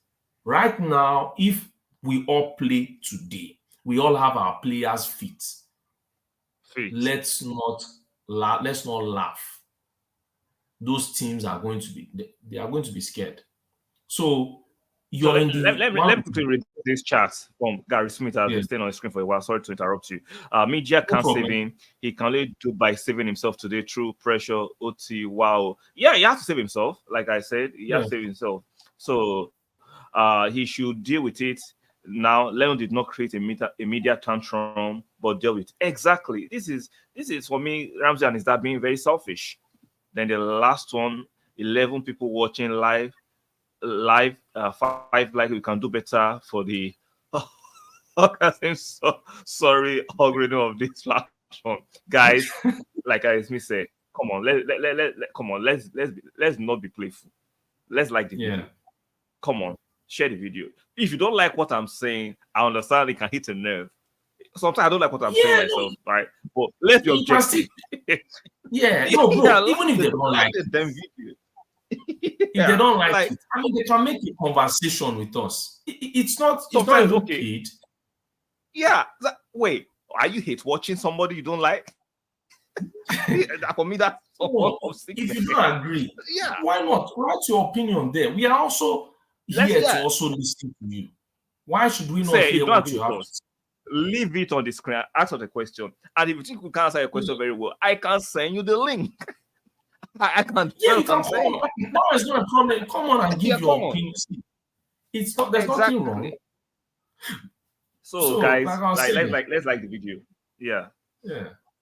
Right now, if we all play today, we all have our players fit. Let's not laugh. Those teams are going to be they are going to be scared. So let me quickly read this chat from Gary Smith. I've been staying on the screen for a while. Sorry to interrupt you. Media can't save him. He can only do by saving himself today through pressure. OT. Wow. Yeah, he has to save himself. Like I said, he has to save himself. So he should deal with it. Now, Leon did not create a media tantrum, but deal with it. Exactly. This is for me, Ramsey and his dad being very selfish. Then the last one, 11 people watching live. Five like we can do better for the I'm sorry algorithm of this platform, guys. Like I me say, come on, come on, let's not be playful. Let's like the video. Come on, share the video. If you don't like what I'm saying, I understand it can hit a nerve. Sometimes I don't like what I'm saying myself, right? But let's be objective. No, bro. Even if they don't like the damn video. If they don't like it, I mean, they can make a conversation with us. It's not even okay. paid. Yeah. Wait, are you hate watching somebody you don't like? For me, that's if you don't agree, why not write your opinion there? We are also here to also listen to you. Why should we not hear what you have to say? Leave it on the screen, answer the question. And if you think we can answer your question very well, I can send you the link. I can. Yeah, you can call. No, it's not a problem. Come on and give your opinion. It's not. There's nothing wrong. So guys, let's like the video. Yeah.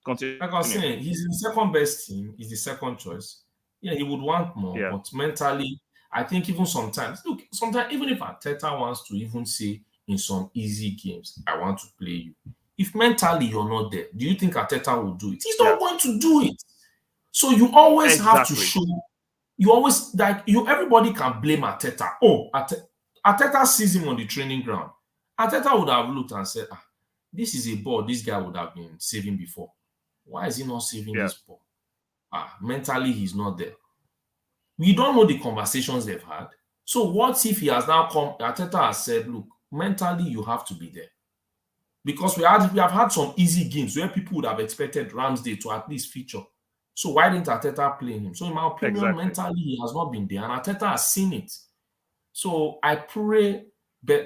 Continue. Like I was saying, he's the second best team. He's the second choice. Yeah, he would want more, but mentally, I think even sometimes, even if Arteta wants to even say in some easy games, I want to play you. If mentally you're not there, do you think Arteta will do it? He's not going to do it. So you always have to show. You always everybody can blame Arteta. Oh, Arteta sees him on the training ground. Arteta would have looked and said, this is a ball this guy would have been saving before. Why is he not saving this ball? Mentally, he's not there. We don't know the conversations they've had. So what if he has now come, Arteta has said, look, mentally, you have to be there. Because we have had some easy games where people would have expected Ramsdale to at least feature. So why didn't Arteta play him? So in my opinion, mentally, he has not been there. And Arteta has seen it. So I pray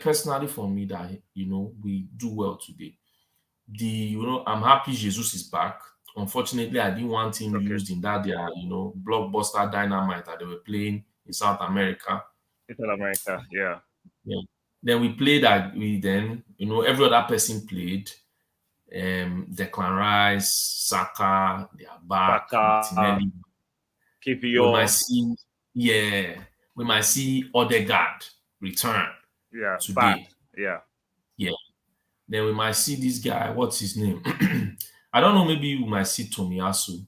personally for me that, we do well today. I'm happy Jesus is back. Unfortunately, I didn't want him used in that blockbuster dynamite that they were playing in South America. Yeah. Then we played every other person played. Declan Rice, Saka, they are back. Martinelli. KPO. We might see Odegaard return. Today. Back. Yeah. Then we might see this guy. What's his name? I don't know. Maybe we might see Tomiyasu,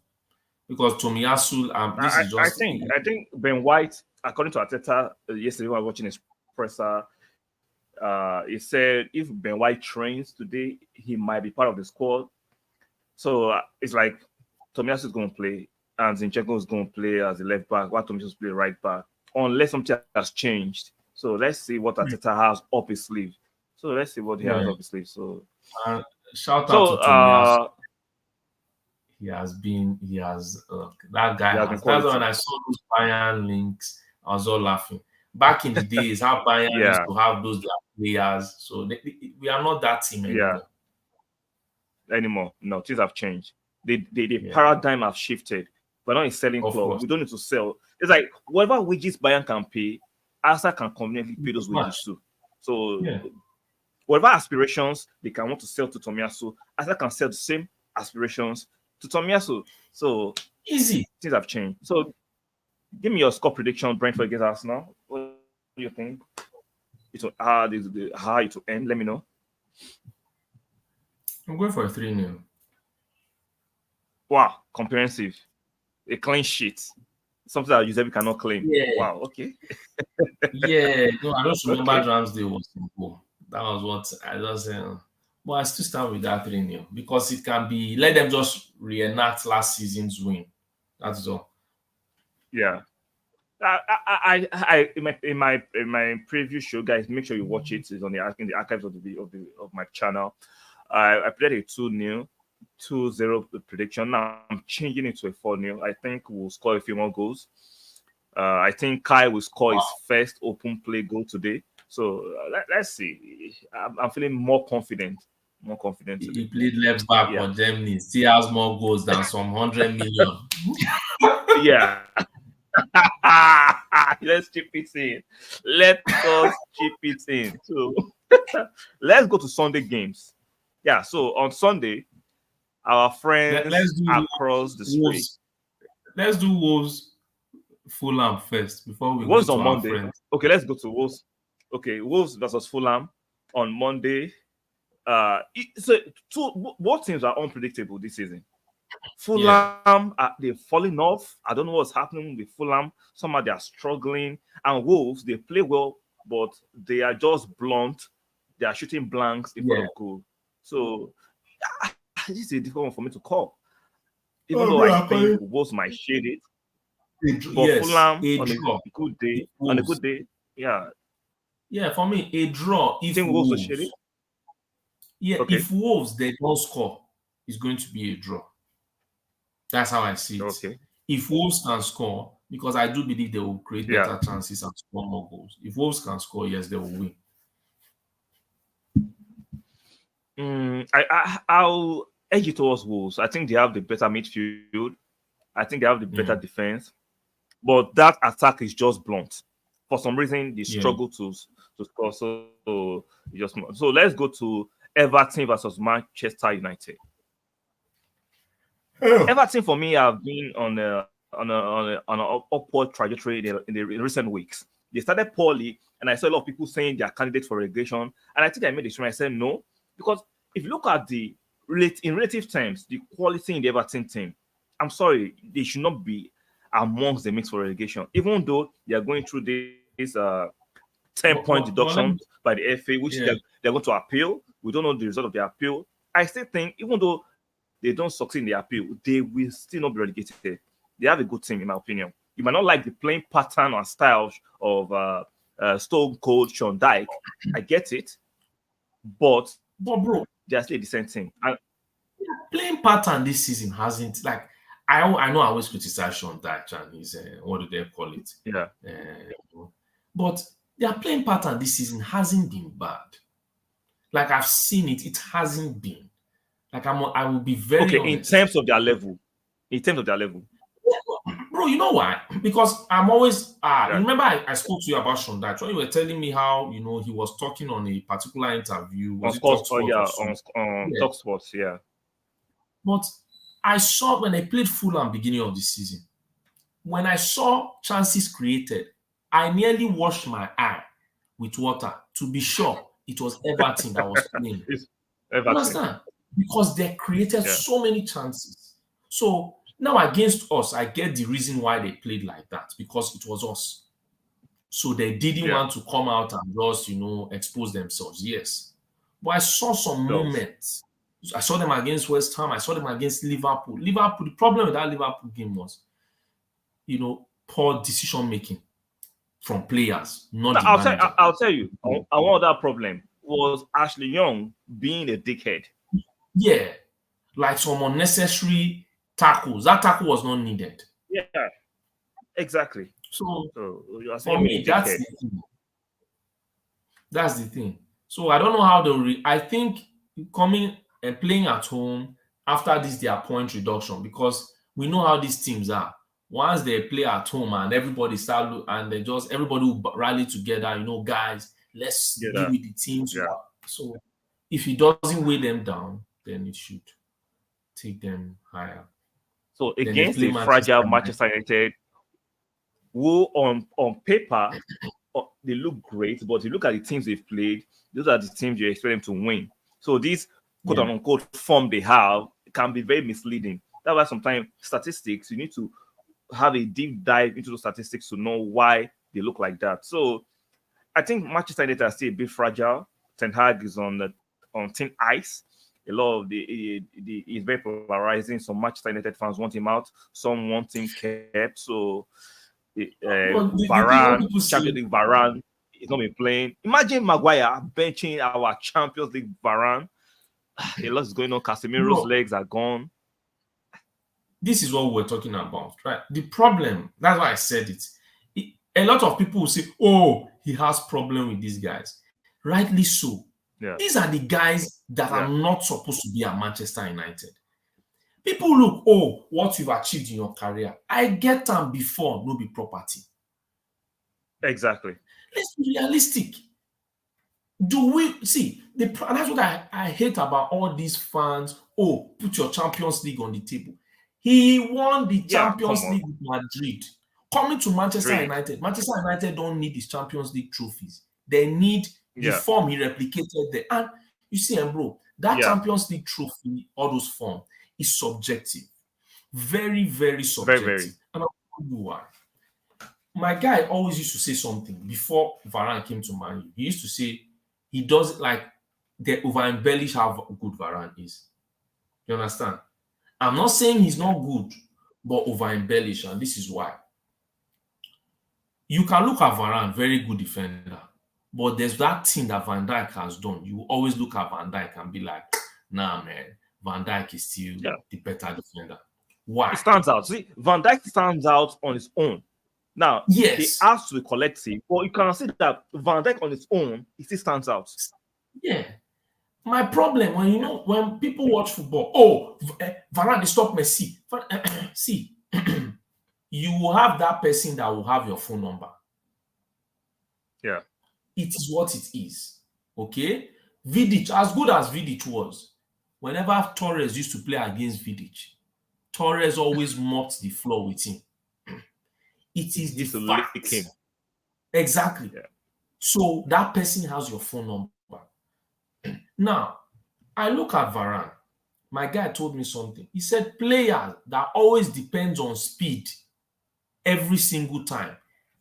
because Tomiyasu. I think Ben White, according to Arteta yesterday, when I was watching his presser, he said if Ben White trains today, he might be part of the squad. So it's like Tomiyasu is going to play, and Zinchenko is going to play as the left back, while Tomiyasu play right back, unless something has changed. So let's see what Arteta has up his sleeve. So let's see what he has up his sleeve. So shout out to Tomiyasu. That guy. That's when I saw those Bayern links, I was all laughing. Back in the days, how Bayern used to have those players. So we are not that team anymore. No, things have changed. The paradigm has shifted. We're not a selling club. We don't need to sell. It's like whatever wages Bayern can pay, Arsenal can conveniently pay those wages too. So whatever aspirations they can want to sell to Tomiyasu, Arsenal can sell the same aspirations to Tomiyasu. So easy. Things have changed. So give me your score prediction, Brentford against Arsenal. What do you think? How it will end? Let me know. I'm going for a 3-0. Wow, comprehensive. A clean sheet. Something that Giuseppe cannot claim. Yeah. Wow, okay. I don't remember Ramsdale was in goal. That was what I just said. But I still stand with that 3-0 because it can be, let them just reenact last season's win. That's all. Yeah. I in my preview show, guys, make sure you watch it. It's in the archives of my channel. I played a 2-0 prediction. Now I'm changing it to a 4-0. I think we'll score a few more goals. I think Kai will score his first open play goal today. So let's see. I'm feeling more confident. He played left back for Germany. Still has more goals than some 100 million. Yeah. Let's chip it in. Let us chip it in. So let's go to Sunday games. Yeah, so on Sunday, our friends across the street. Let's do Wolves Fulham first before we go Wolves to on our Monday. friends. Okay, let's go to Wolves. Okay, Wolves versus Fulham on Monday. Both teams are unpredictable this season. Fulham, they're falling off. I don't know what's happening with Fulham. Somehow they are struggling. And Wolves, they play well, but they are just blunt. They are shooting blanks in front of goal. So this is a difficult one for me to call. Even though I think Wolves might shade it. But Fulham on a good day, yeah. Yeah, for me, a draw. If think Wolves will shade it. Yeah, if Wolves they don't score, it's going to be a draw. That's how I see it. Okay. If Wolves can score, because I do believe they will create better chances and score more goals. If Wolves can score, yes, they will win. I'll edge it towards Wolves. I think they have the better midfield. I think they have the better defense. But that attack is just blunt. For some reason, they struggle to score. So let's go to Everton versus Manchester United. Everton for me have been on an upward trajectory in the recent weeks. They started poorly, and I saw a lot of people saying they are candidates for relegation. And I think I made the decision. I said no, because if you look at in relative terms, the quality in the Everton team, I'm sorry, they should not be amongst the mix for relegation, even though they are going through this 10-point deduction by the FA, which they're going to appeal. We don't know the result of the appeal. I still think, even though they don't succeed in the appeal, they will still not be relegated. They have a good team, in my opinion. You might not like the playing pattern or style of Stone Cold Sean Dyche. I get it. But bro, they're still a decent team. And playing pattern this season hasn't, like, I know I always criticize Sean Dyche and his, what do they call it? Yeah. But their playing pattern this season hasn't been bad. Like, I've seen it, it hasn't been. Like, I will be very honest. In terms of their level. Bro, you know why? Because I'm always you remember I spoke to you about Sean Dyche when you were telling me how, he was talking on a particular interview. Was it on TalkSport, yeah. But I saw when I played Fulham beginning of the season, when I saw chances created, I nearly washed my eye with water to be sure it was Everton that was playing. You understand? Because they created so many chances. So now against us, I get the reason why they played like that, because it was us. So they didn't want to come out and just, expose themselves. Yes. But I saw some moments. I saw them against West Ham. I saw them against Liverpool. The problem with that Liverpool game was, poor decision making from players, not the manager. I'll tell you, one other problem was Ashley Young being a dickhead. Yeah, like some unnecessary tackles. That tackle was not needed. Yeah, exactly. So for me, that's the thing. That's the thing. So I don't know how I think coming and playing at home after this their point reduction, because we know how these teams are. Once they play at home and everybody everybody will rally together, guys, let's deal with the teams. Yeah. So if it doesn't weigh them down, then it should take them higher. So against the fragile Manchester United, who on paper they look great, but you look at the teams they've played, those are the teams you expect them to win. So these quote unquote form they have can be very misleading. That's why sometimes statistics, you need to have a deep dive into the statistics to know why they look like that. So I think Manchester United are still a bit fragile. Ten Hag is on thin ice. A lot of he's very polarizing. Some Manchester United fans want him out. Some want him kept. So Varane, Champions League Varane, he's not been playing. Imagine Maguire benching our Champions League Varane. A lot is going on. Casemiro's legs are gone. This is what we're talking about, right? The problem, that's why I said it. A lot of people will say, oh, he has problem with these guys. Rightly so. Yeah. These are the guys that are not supposed to be at Manchester United. People look, oh, what you've achieved in your career. I get them before, no be property. Exactly. Let's be realistic. Do we see and that's what I hate about all these fans. Oh, put your Champions League on the table. He won the Champions League with Madrid. Coming to Manchester Great. United, Manchester United don't need his Champions League trophies. They need the form he replicated there. And you see, bro, that Champions League trophy, all those form, is subjective. Very, very subjective. Very. And I'll tell you why. My guy always used to say something before Varane came to Man U. He used to say he does like they over-embellish how good Varane is. You understand? I'm not saying he's not good, but over-embellish, and this is why. You can look at Varane, very good defender, but there's that thing that Van Dijk has done. You always look at Van Dijk and be like, nah, man, Van Dijk is still the better defender. Why? It stands out. See, Van Dijk stands out on his own. Now, yes, he has to be collective, but you can see that Van Dijk on his own, he still stands out. Yeah. My problem when people watch football, Varane stop Messi. See, you will have that person that will have your phone number. Yeah. It is what it is. Okay? Vidic, as good as Vidic was, whenever Torres used to play against Vidic, Torres always mopped the floor with him. It is the fact. Exactly. Yeah. So that person has your phone number. Now, I look at Varane. My guy told me something. He said, player that always depends on speed every single time,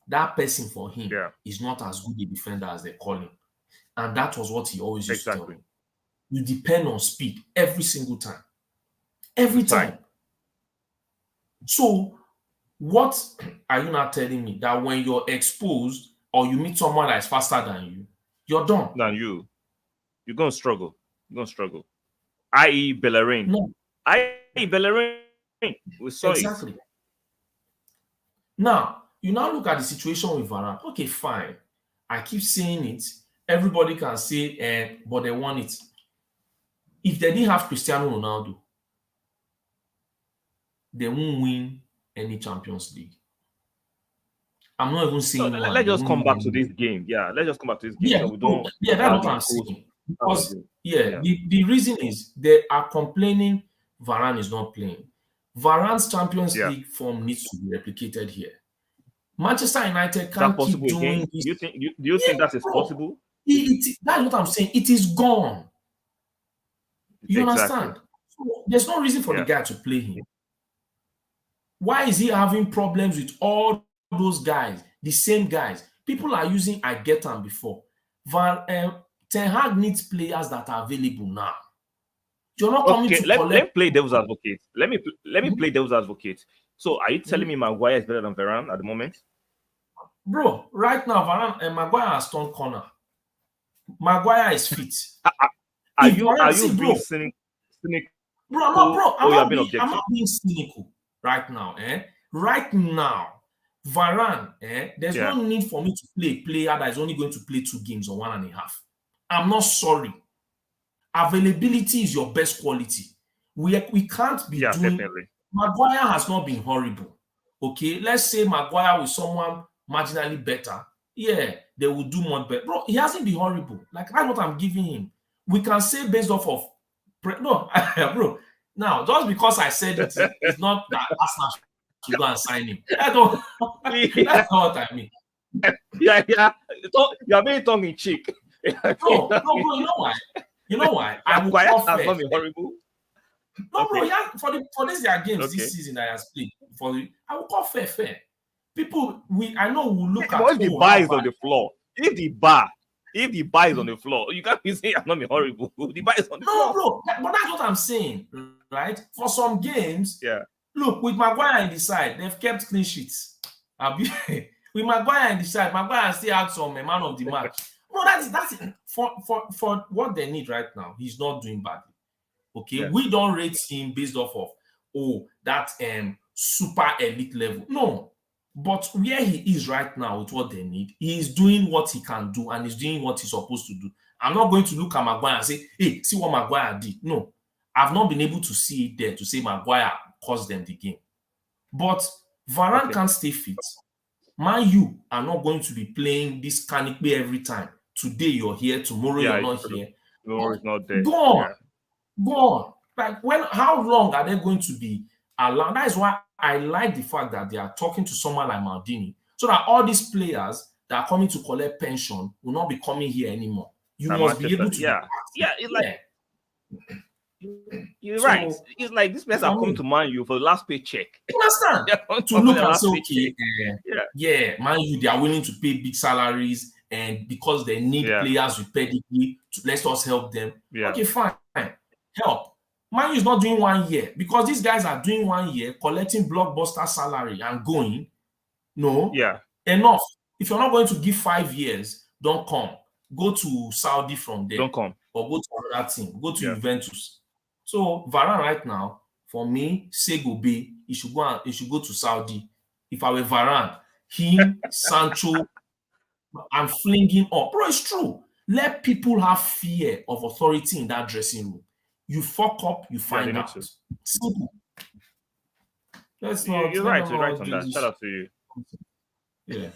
that person for him is not as good a defender as they call him. And that was what he always used to tell me. You depend on speed every single time. Every time. So, what are you not telling me? That when you're exposed or you meet someone that is faster than you, you're done. You're going to struggle. I.e. Bellerin. No. I.e. Bellerin. We saw exactly. Now, you now look at the situation with Varane. Okay, fine. I keep saying it. Everybody can say, but they want it. If they didn't have Cristiano Ronaldo, they won't win any Champions League. I'm not even saying let's just come back to this game. Yeah, let's just come back to this game. Yeah, so we don't that's what I'm saying. Because the reason is they are complaining Varane is not playing. Varane's Champions League form needs to be replicated here. Manchester United can't keep doing this. Do you think that is possible? That's what I'm saying. It is gone. You understand? So there's no reason for the guy to play him. Why is he having problems with all those guys, the same guys? People are using I get them before. Ten Hag needs players that are available now. You're not coming to let me play devil's advocate. Let me play devil's advocate. So are you telling me Maguire is better than Varane at the moment? Bro, right now, Varane and Maguire has turned corner. Maguire is fit. Are you being cynical? Bro, I'm not being cynical right now. Right now, Varane, there's no need for me to play a player that is only going to play 2 games or 1.5. I'm not sorry. Availability is your best quality. We can't be doing. Definitely. Maguire has not been horrible. Okay, let's say Maguire with someone marginally better. Yeah, they will do much better. Bro, he hasn't been horrible. Like, that's what I'm giving him. We can say based off of no, bro. Now, just because I said it's not that Arsenal should go and sign him. That's not what I mean. Yeah. You're very tongue in cheek. No, bro, you know why? I will call fair. Not been horrible. No, bro, for this year games this season that I have played, I will call fair. People, I know will look at if the bar is on the floor. If the bar is on the floor, you can't be saying I'm not horrible. The bar is on the floor. No, bro, but that's what I'm saying, right? For some games, look, with Maguire in the side, they've kept clean sheets. With Maguire in the side, Maguire still had some man of the match. Bro, that's it. For what they need right now, he's not doing badly. Okay, we don't rate him based off of that super elite level. No, but where he is right now with what they need, he is doing what he can do and he's doing what he's supposed to do. I'm not going to look at Maguire and say, hey, see what Maguire did. No, I've not been able to see it there to say Maguire caused them the game. But Varane can't stay fit. Man U are not going to be playing this canopy every time. Today you're here, tomorrow you're not here. Tomorrow is not there. Go on. Like how long are they going to be allow. That is why I like the fact that they are talking to someone like Maldini, so that all these players that are coming to collect pension will not be coming here anymore. You must be able to be active. Yeah, it's like you're So, right. It's like this players are coming to Man U for the last paycheck. You understand? To look and say, okay, Man U, they are willing to pay big salaries, and because they need players with pedigree, let us help them. Okay, fine. Help. Man U is not doing 1 year because these guys are doing 1 year, collecting blockbuster salary and going. No. Enough. If you're not going to give 5 years, don't come. Go to Saudi from there. Don't come. Or go to another team. Go to Juventus. So Varane right now, for me, say go be, he should go to Saudi. If I were Varane, him, Sancho, I'm flinging up. Bro, it's true. Let people have fear of authority in that dressing room. You fuck up, you find out. Simple. You're right on that. Shout out to you. Yeah.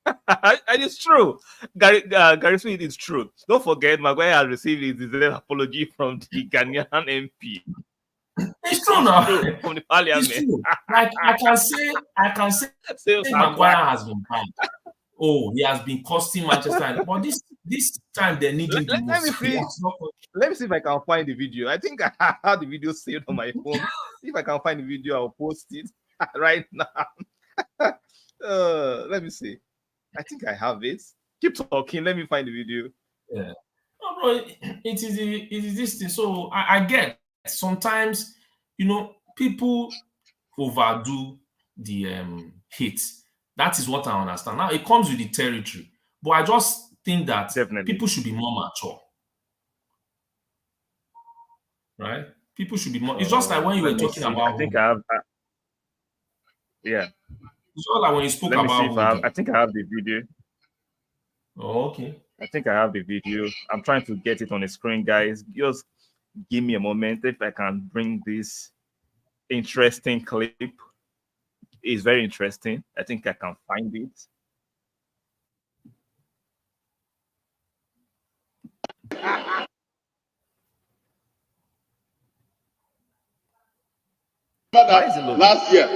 And it's true. Gary Smith, it's true. Don't forget, Maguire has received his apology from the Ghanaian MP. It's true now. From the parliament. It's true. Like I can say Maguire has been banned. Oh, he has been costing Manchester. But this time they need him to let me see if I can find the video. I think I have the video saved on my phone. If I can find the video, I'll post it right now. Let me see. I think I have it. Keep talking. Let me find the video. Yeah. No, bro, it is this thing. So I get sometimes, people overdo the hate. That is what I understand. Now it comes with the territory, but I just think that people should be more mature, right? People should be more. It's just like when you were talking about. I think I have. Yeah. It's all like when you spoke about. I think I have the video. Oh, okay. I think I have the video. I'm trying to get it on the screen, guys. Just give me a moment if I can bring this interesting clip. It's very interesting. I think I can find it. Last year,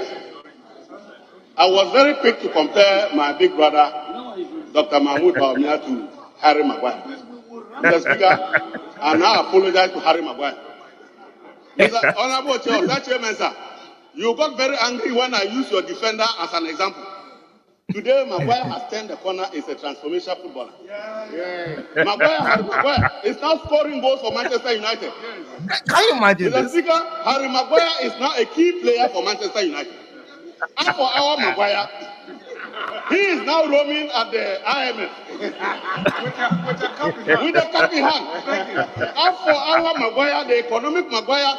I was very quick to compare my big brother, Dr. Mahmoud Bawumia, to Harry Maguire. Mr. Speaker, I now apologize to Harry Maguire. Mr. Honorable Chairman, sir, you got very angry when I used your defender as an example. Today, Maguire has turned the corner, is a transformation footballer. Maguire is now scoring goals for Manchester United. Can you imagine Mr. Speaker, Harry Maguire is now a key player for Manchester United. And for our Maguire, he is now roaming at the IMF with the cup in hand. And for our Maguire, the economic Maguire,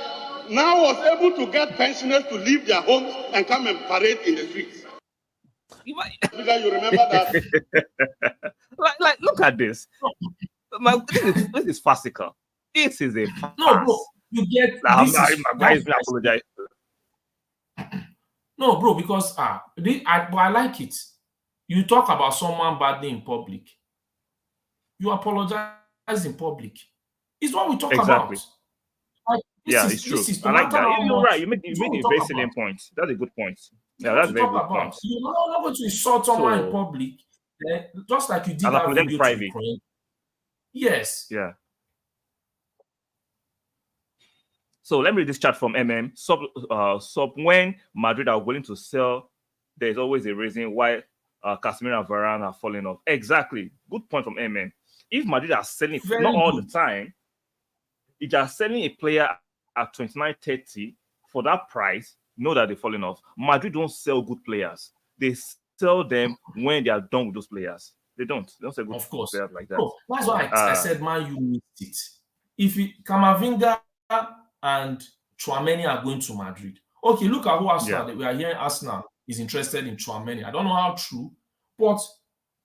now was able to get pensioners to leave their homes and come and parade in the streets. Because you remember that. like, look at this. This is farcical. This is a farce. No, bro. You get Maguire is apologize. No, bro, because I like it. You talk about someone badly in public. You apologize in public. It's what we talk about. Like, it's true. I like that. You're right. You make a very salient point. That's a good point. Yeah, that's a very good point. You're not going to insult someone in public, just like you did that video private. Yes. Yeah. So let me read this chat from MM. When Madrid are willing to sell, there's always a reason why Casemiro and Varane are falling off. Exactly. Good point from MM. If Madrid are selling, not all the time, if they are selling a player at 29-30 for that price, know that they're falling off. Madrid don't sell good players. They sell them when they are done with those players. They don't sell good players like that. Oh, that's why I said, man, you missed it. If Camavinga and Tchouaméni are going to Madrid. Okay, look at who Arsenal. We are hearing Arsenal is interested in Tchouaméni. I don't know how true, but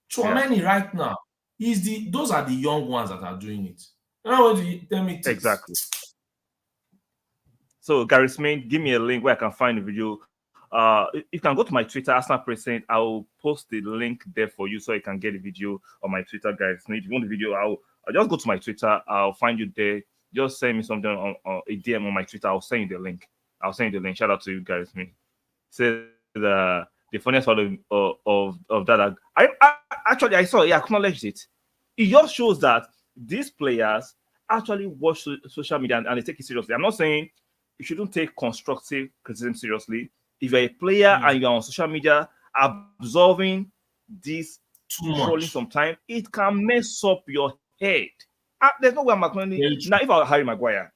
Tchouaméni right now those are the young ones that are doing it. You know what you tell me? Exactly. So Gary Smith, give me a link where I can find the video. You can go to my Twitter, Arsenal President. I will post the link there for you so you can get the video on my Twitter, guys. If you want the video, I'll just go to my Twitter. I'll find you there. Just send me something on a DM on my Twitter. I'll send you the link. I'll send you the link. Shout out to you guys. Me said the funniest part of that. I actually I saw he acknowledged it. It just shows that these players actually watch social media and they take it seriously. I'm not saying you shouldn't take constructive criticism seriously. If you're a player and you're on social media absorbing this trolling sometimes, it can mess up your head. There's no way I'm acknowledging. Now, if I were Harry Maguire,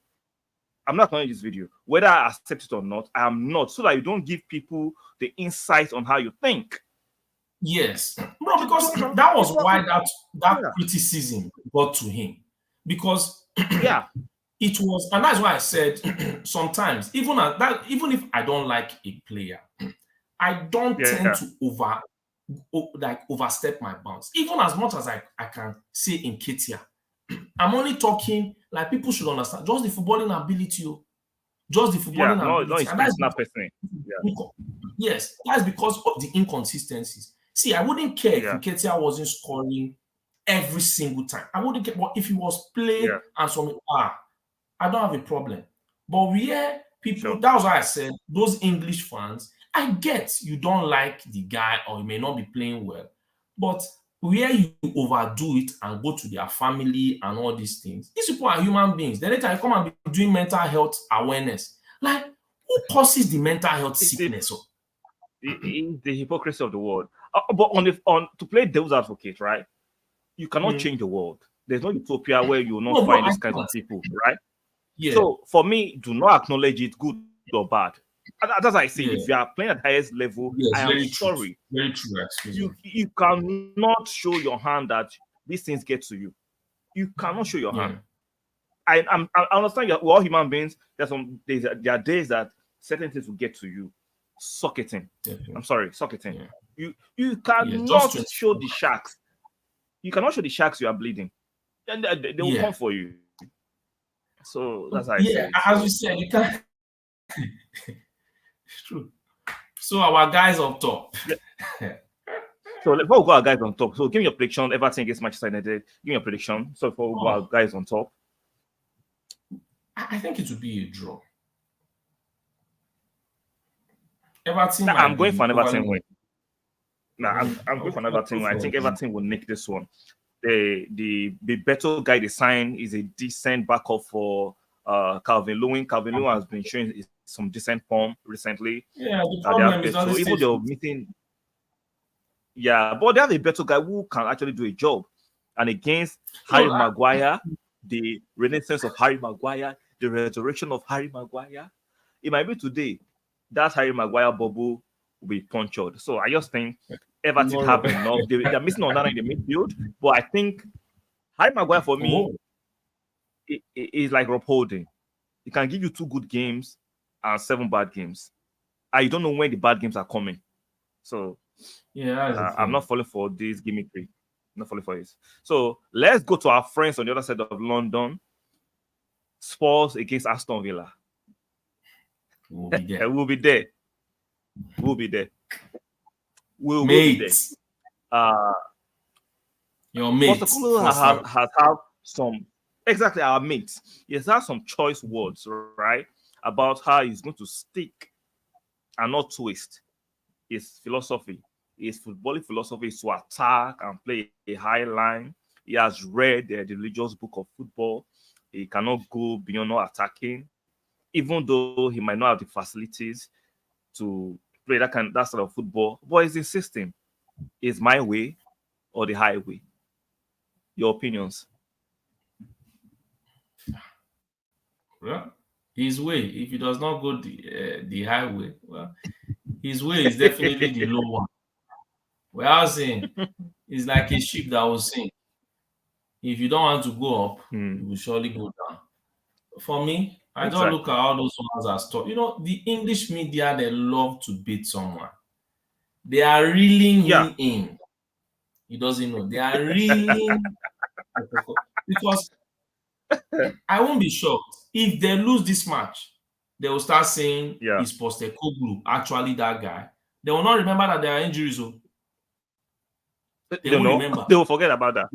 I'm not acknowledging this video. Whether I accept it or not, I am not. So that you don't give people the insight on how you think. Yes. No, because that was why that criticism got to him. Because it was, and that's why I said sometimes, even if I don't like a player, I don't tend to overstep my bounds. Even as much as I can say in Ketia, I'm only talking like people should understand just the footballing ability. Just the footballing ability. And that's not personal. Yes, that's because of the inconsistencies. See, I wouldn't care if Ketia wasn't scoring every single time. I wouldn't care, but if he was playing and some I don't have a problem. But where people, that was why I said those English fans, I get you don't like the guy or you may not be playing well, but where you overdo it and go to their family and all these things, these people are human beings. Then later you come and be doing mental health awareness. Like, who causes the mental health sickness? The hypocrisy of the world. But to play devil's advocate, right? You cannot change the world. There's no utopia where you will not find these kinds of people, right? Yeah. So for me, do not acknowledge it, good or bad. That's why I say, if you are playing at the highest level, I am sorry. Very true. You cannot show your hand that these things get to you. You cannot show your hand. I understand we're all human beings. There are days that certain things will get to you. Suck it in. I'm sorry, suck it in. You cannot show the sharks. You cannot show the sharks you are bleeding. And they will come for you. So that's how I say it. As you said, you can't. It's true. So our guys on top. So before we go our guys on top, so give me your prediction. Everton against Manchester United. Give me your prediction. So before we go our guys on top. I think it would be a draw. Everton. I'm going for an Everton win. I'm going for an Everton win. I think Everton will nick this one. The better guy they sign is a decent backup for Calvin Lewin. Calvin Lewin has been showing some decent form recently. Yeah, the problem is so even they're meeting. Yeah, but they have a better guy who can actually do a job. And against Harry Maguire, the renaissance of Harry Maguire, the resurrection of Harry Maguire, it might be today that Harry Maguire bubble will be punctured. So I just think Everton have enough. They're missing on that in the midfield, but I think Harry Maguire for me is like Rob Holding. He can give you 2 good games and 7 bad games. I don't know when the bad games are coming. So I'm not falling for this gimmickry. I'm not falling for this. So let's go to our friends on the other side of London. Spurs against Aston Villa. We'll be there. We'll be there. We'll be there. We'll be there. Your mates has had some our mates. He has had some choice words, right, about how he's going to stick and not twist. His philosophy, his footballing philosophy is to attack and play a high line. He has read the religious book of football. He cannot go beyond not attacking, even though he might not have the facilities to play that sort of football. But he's insisting, is my way or the highway? Your opinions? Well, his way. If he does not go the highway, well, his way is definitely the low one. We are saying it's like a ship that will sink. If you don't want to go up, you will surely go down. For me, I don't look at all those ones as stuff. You know, the English media, they love to beat someone. They are reeling him in. He doesn't know. They are reeling because I won't be shocked if they lose this match. They will start saying it's Postecoglou, actually that guy. They will not remember that there are injuries. They won't remember. They will forget about that.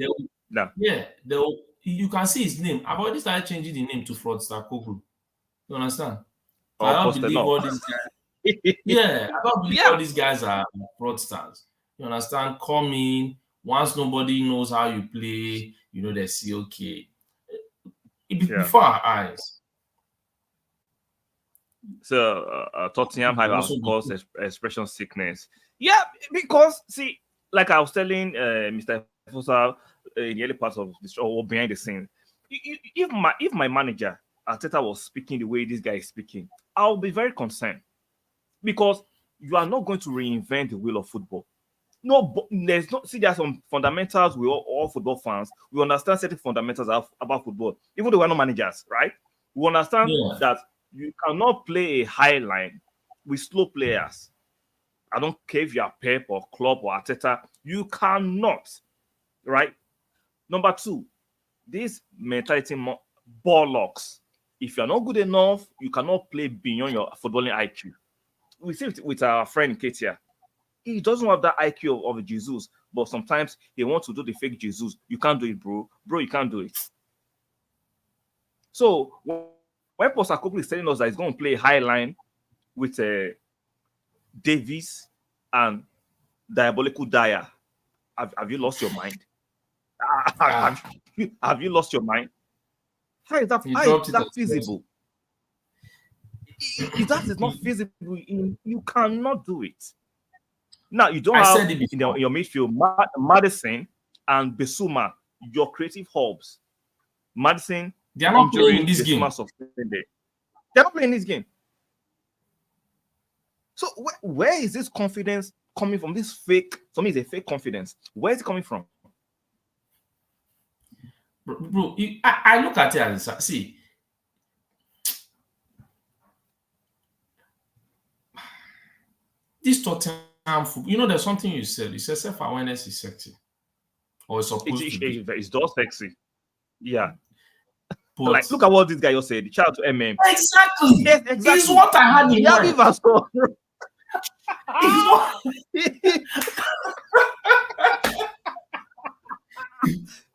You can see his name. I've already started changing the name to Fraudster Koglu. You understand? I don't posted believe up. all these guys. Yeah, I don't believe all these guys are fraudsters. You understand? Come in once nobody knows how you play. You know, they see okay. Before our eyes. So Tottenham have Also caused expression sickness. Yeah, because see, like I was telling Mr. Fosa in the early parts of this show or behind the scenes, if my manager Arteta was speaking the way this guy is speaking, I'll be very concerned because you are not going to reinvent the wheel of football. No, there's not. See, there are some fundamentals. We all football fans, we understand certain fundamentals about football, even though we're not managers, right? We understand that you cannot play a high line with slow players. I don't care if you're Pep or Klopp or Arteta, you cannot, right? Number two, this mentality bollocks. If you're not good enough, you cannot play beyond your footballing IQ. We see it with our friend Ketia. He doesn't have that IQ of Jesus, but sometimes he wants to do the fake Jesus. You can't do it, bro. Bro, you can't do it. So when Postecoglou is telling us that he's going to play high line with Davies and Diabolical Dyer, have you lost your mind? Have you lost your mind? How is that feasible? If that is not feasible, you cannot do it. Now, you don't have in your midfield Madison and Bissouma, your creative hubs. Madison, they are not playing in this game. They're not playing this game. So where is this confidence coming from? This fake, for me, it's a fake confidence. Where is it coming from? Bro, I look at it as, see, this Tottenham football, you know, there's something you said. You said self-awareness is sexy. Or it's supposed to be. It's just sexy. Yeah. But, like, look at what this guy just said. Shout out to MM. Exactly. Yes, exactly. It's what I had in mind.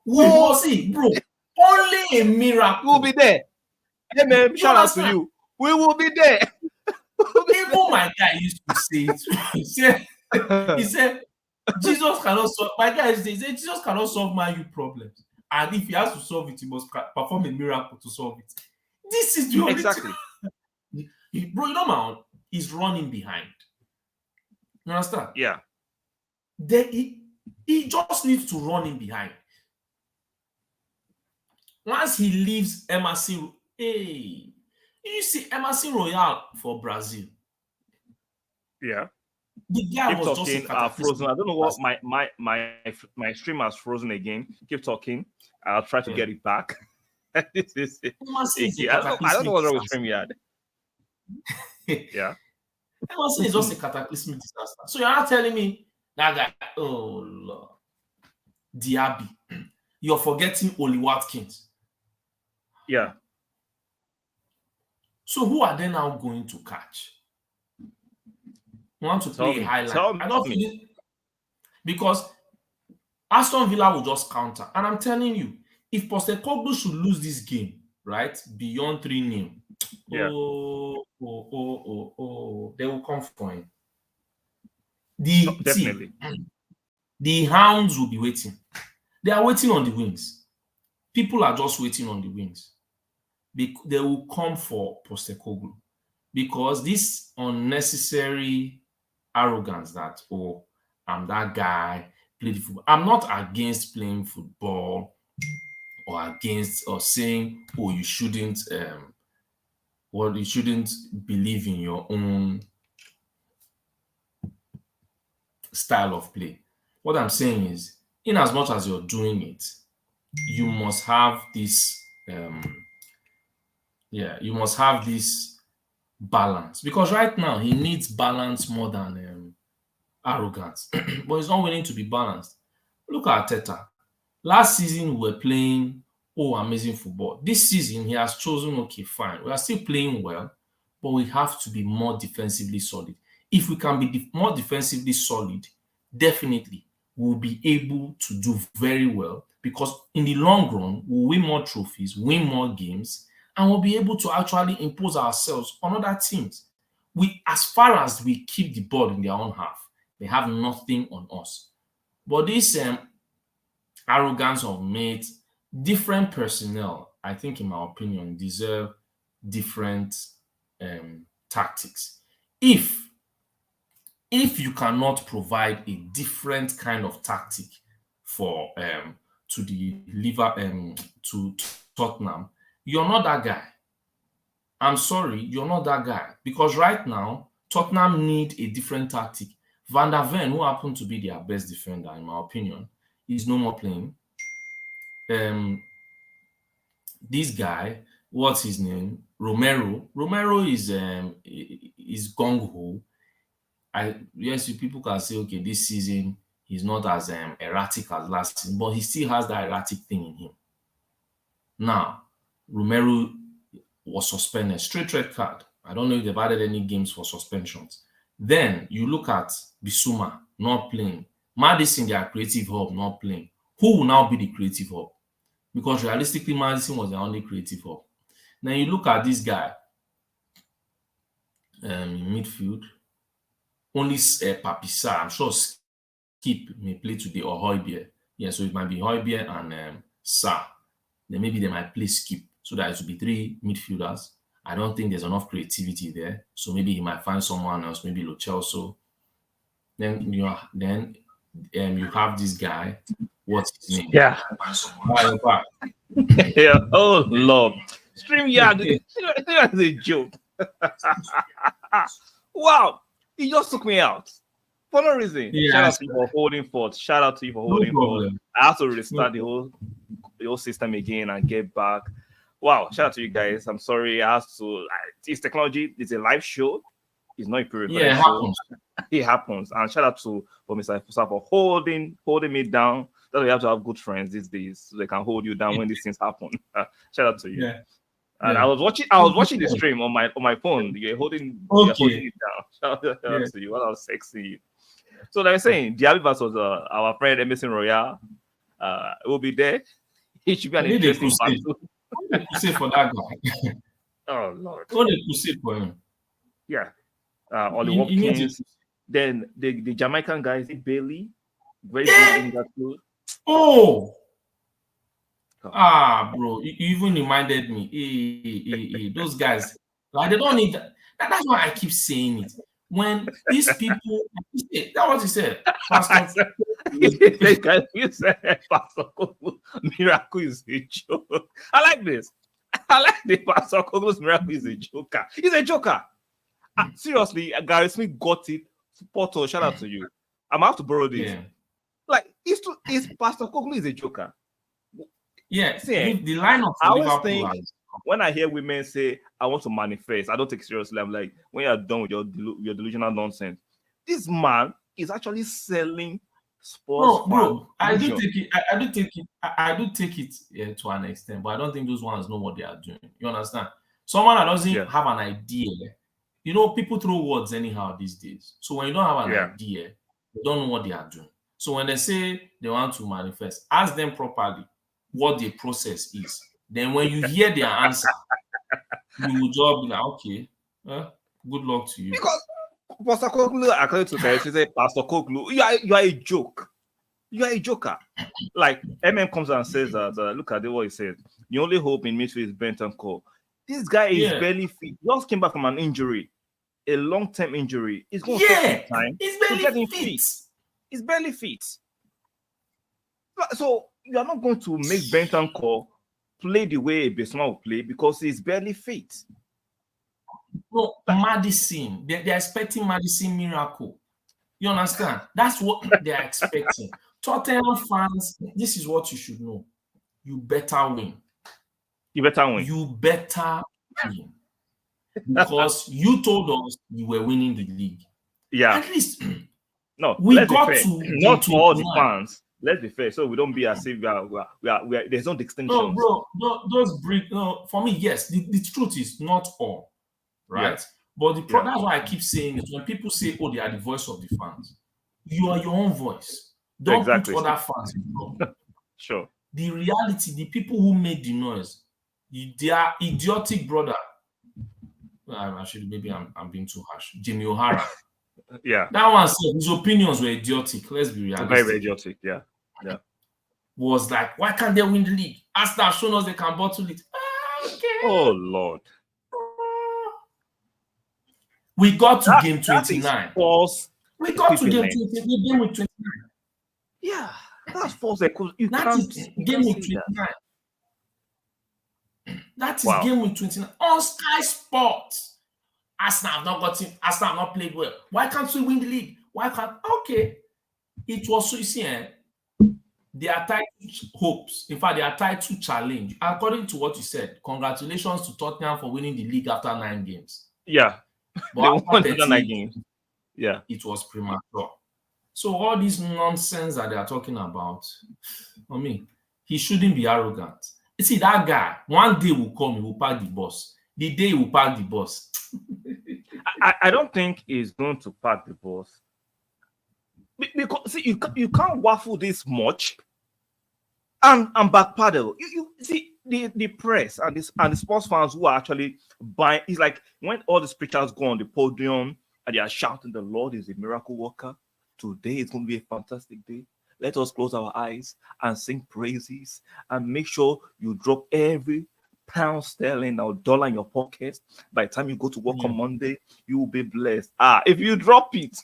We will see, bro. Only a miracle. We'll be there. MM, shout out to you. We will be there. Even my guy used to say it. He said, Jesus cannot solve. My guy said, Jesus cannot solve my problems. And if he has to solve it, he must perform a miracle to solve it. This is the only thing. Bro, you know, man, he's running behind. You understand? Yeah. Then he just needs to run in behind. Once he leaves MRC, hey, you see MRC Royal for Brazil. Yeah. The guy Keep was talking, just frozen. I don't know what my stream has frozen again. Keep talking. I'll try to get it back. This is it. I don't know what's wrong with StreamYard. Yeah. MRC is just a cataclysmic disaster. So you're not telling me that guy, oh Lord, Diaby, you're forgetting Oli Watkins. Yeah. So who are they now going to catch? You want to play a highlight? I don't feel it because Aston Villa will just counter. And I'm telling you, if Postecoglou should lose this game, right, beyond 3-0, yeah. They will come for him. Definitely. The hounds will be waiting. They are waiting on the wings. People are just waiting on the wings. They will come for Postecoglou because this unnecessary arrogance that, oh, I'm that guy, played football. I'm not against playing football or against or saying, oh, you shouldn't you shouldn't believe in your own style of play. What I'm saying is, in as much as you're doing it, you must have this you must have this balance, because right now he needs balance more than arrogance. But he's not willing to be balanced. Look at Arteta. Last season we were playing amazing football. This season he has chosen, okay, fine, we are still playing well, but we have to be more defensively solid. If we can be more defensively solid, definitely we'll be able to do very well, because in the long run we'll win more trophies, win more games, and we'll be able to actually impose ourselves on other teams. As far as we keep the ball in their own half, they have nothing on us. But this arrogance of mates, different personnel, I think, in my opinion, deserve different tactics. If you cannot provide a different kind of tactic for to the liver to Tottenham, you're not that guy. I'm sorry, you're not that guy, because right now Tottenham need a different tactic. Van der Ven, who happened to be their best defender, in my opinion, is no more playing. This guy, what's his name? Romero. Romero is gung-ho. Yes, people can say, okay, this season he's not as erratic as last season, but he still has that erratic thing in him. Now, Romero was suspended, straight red card. I don't know if they've added any games for suspensions. Then you look at Bissouma not playing, Maddison, their creative hub, not playing. Who will now be the creative hub? Because realistically, Maddison was the only creative hub. Now you look at this guy in midfield, only Papi Sarr. I'm sure Skip may play today, or Højbjerg. Yeah, so it might be Højbjerg and Sarr. Then maybe they might play Skip, so that it will be 3 midfielders. I don't think there's enough creativity there, so maybe he might find someone else, maybe Lo Celso. Then you have this guy. What's his name? Yeah. Yeah. Oh Lord. StreamYard. That's a joke. Wow. He just took me out for no reason. Yeah. Shout out to you for holding forth. Shout out to you for holding forth. I have to restart the whole system again and get back. Wow. Shout out to you guys. I'm sorry. I have to. It's technology. It's a live show. It's not a pre-recorded it happens. It happens. And shout out to Mr. Fusa for holding me down. That's why you have to have good friends these days, so they can hold you down when these things happen. Shout out to you. Yeah. And I was watching the stream on my phone. You're holding it down. Shout out to you. What I was sexy. So like I was saying, Diaby versus our friend Emerson Royale will be there. It should be an interesting battle. Crusade for that guy. Oh Lord. What a crusade for him. Yeah. Ollie Watkins. Then the Jamaican guy, is it Bailey? Very good in that too. Oh, bro, you even reminded me. Those guys, like, they don't need that. That's why I keep saying it. When these people, that was he said. Pastor, you said Pastor Koglu miracle is a joke. I like this. I like the Pastor Koglu's miracle is a joker. He's a joker. Seriously, Gary Smith got it. Porto, shout out to you. I'm gonna have to borrow this. Yeah. Like, is Pastor Koglu is a joker. Yeah, see, the line of Liverpool. When I hear women say, I want to manifest, I don't take it seriously. I'm like, when you're done with your delusional nonsense, this man is actually selling sports. Bro, I do take it to an extent, but I don't think those ones know what they are doing. You understand? Someone that doesn't have an idea, people throw words anyhow these days. So when you don't have an idea, you don't know what they are doing. So when they say they want to manifest, ask them properly what the process is. Then when you hear their answer, you will just be like, okay, good luck to you. Because Pastor Koglu, according to them, she said, Pastor Koglu, you are a joke. You are a joker. Like, MM comes and says that, look at what he said. The only hope in midfield is Bentancur. This guy is barely fit. He just came back from an injury, a long-term injury. It's going to take some time. He's barely fit. He's barely fit. So you are not going to make Bentancur play the way Bissouma will play because he's barely fit. No, Maddison. They're expecting Maddison miracle. You understand? That's what they're expecting. Tottenham fans, this is what you should know. You better win. You better win. You better win. Because you told us you were winning the league. Yeah. At least no, we got to not to all the fans. Let's be fair, so we don't be as if we are there's no distinction. No, bro, those break. No, for me, yes, the truth is not all, right? Yeah. But that's why I keep saying is when people say, "Oh, they are the voice of the fans," you are your own voice. Don't put other fans in trouble. Sure. The reality, the people who make the noise, Their idiotic brother. Actually, maybe I'm being too harsh. Jimmy O'Hara. Yeah. That one said his opinions were idiotic. Let's be realistic. Very, very idiotic. Yeah. Yeah. Was like, why can't they win the league? Arsenal have shown us they can bottle it. Okay. Oh Lord. We got to game 29. False. We got to game 29. We game with 29. Yeah, that's false. You that can't, is game with 29. That is game with 29 on Sky Sports. Arsenal have not gotten. Arsenal have not played well. Why can't we win the league? Why can't? Okay, it was so you see. Their title hopes, in fact, their title challenge, according to what you said, congratulations to Tottenham for winning the league after 9 games. Yeah. But after 9 games. Yeah. It was premature. So all this nonsense that they are talking about, I mean, he shouldn't be arrogant. You see, that guy, one day will come, he will park the bus. The day he will park the bus. I don't think he's going to park the bus. Because see, you can't waffle this much and backpedal. You see the press and the sports fans who are actually buying. It's like when all the preachers go on the podium and they are shouting, "The Lord is a miracle worker. Today is going to be a fantastic day. Let us close our eyes and sing praises and make sure you drop every pound sterling or dollar in your pocket. By the time you go to work on Monday, you will be blessed." If you drop it.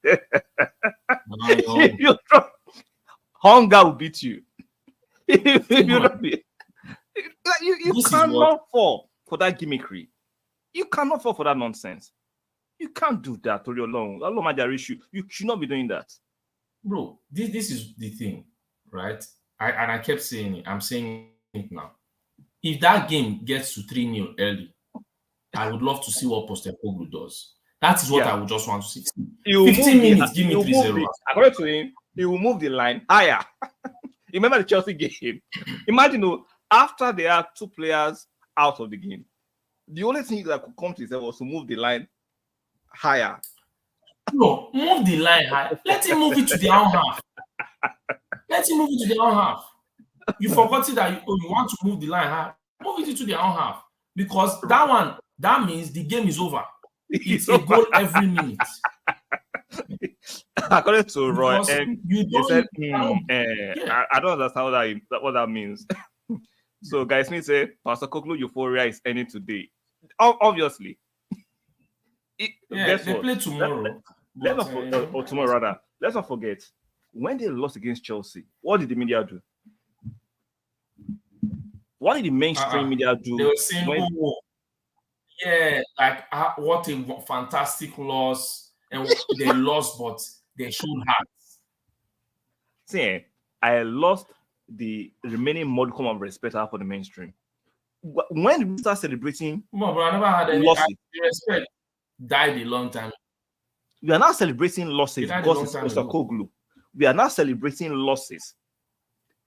If you drop, hunger will beat you. If you drop it, you cannot fall for that gimmickry. You cannot fall for that nonsense. You can't do that to your long. You should not be doing that, bro. This is the thing, right? I kept saying it. I'm saying it now. If that game gets to 3-0 early, I would love to see what Postecoglou does. That is what I would just want to see. 15 minutes, give me 3-0. According to him, he will move the line higher. Remember the Chelsea game? Imagine after they had 2 players out of the game, the only thing that could come to his head was to move the line higher. No, move the line higher. Let him move it to the own half. Let him move it to the own half. You forgot that you want to move the line higher. Move it to the own half. Because that means the game is over. It's a goal every minute. According to Roy, he said, I don't understand what that means. So, guys, me say, Pastor Koglu euphoria is ending today. Obviously. They play tomorrow. Tomorrow, rather. Let's not forget, when they lost against Chelsea, what did the media do? What did the mainstream media do? They were saying, what a fantastic loss. And they lost, but they showed heart. See, I lost the remaining modicum of respect I have for the mainstream. When we start celebrating, but I never had any losses. Respect. Died a long time. We are now celebrating losses because it's Postecoglou. We are now celebrating losses.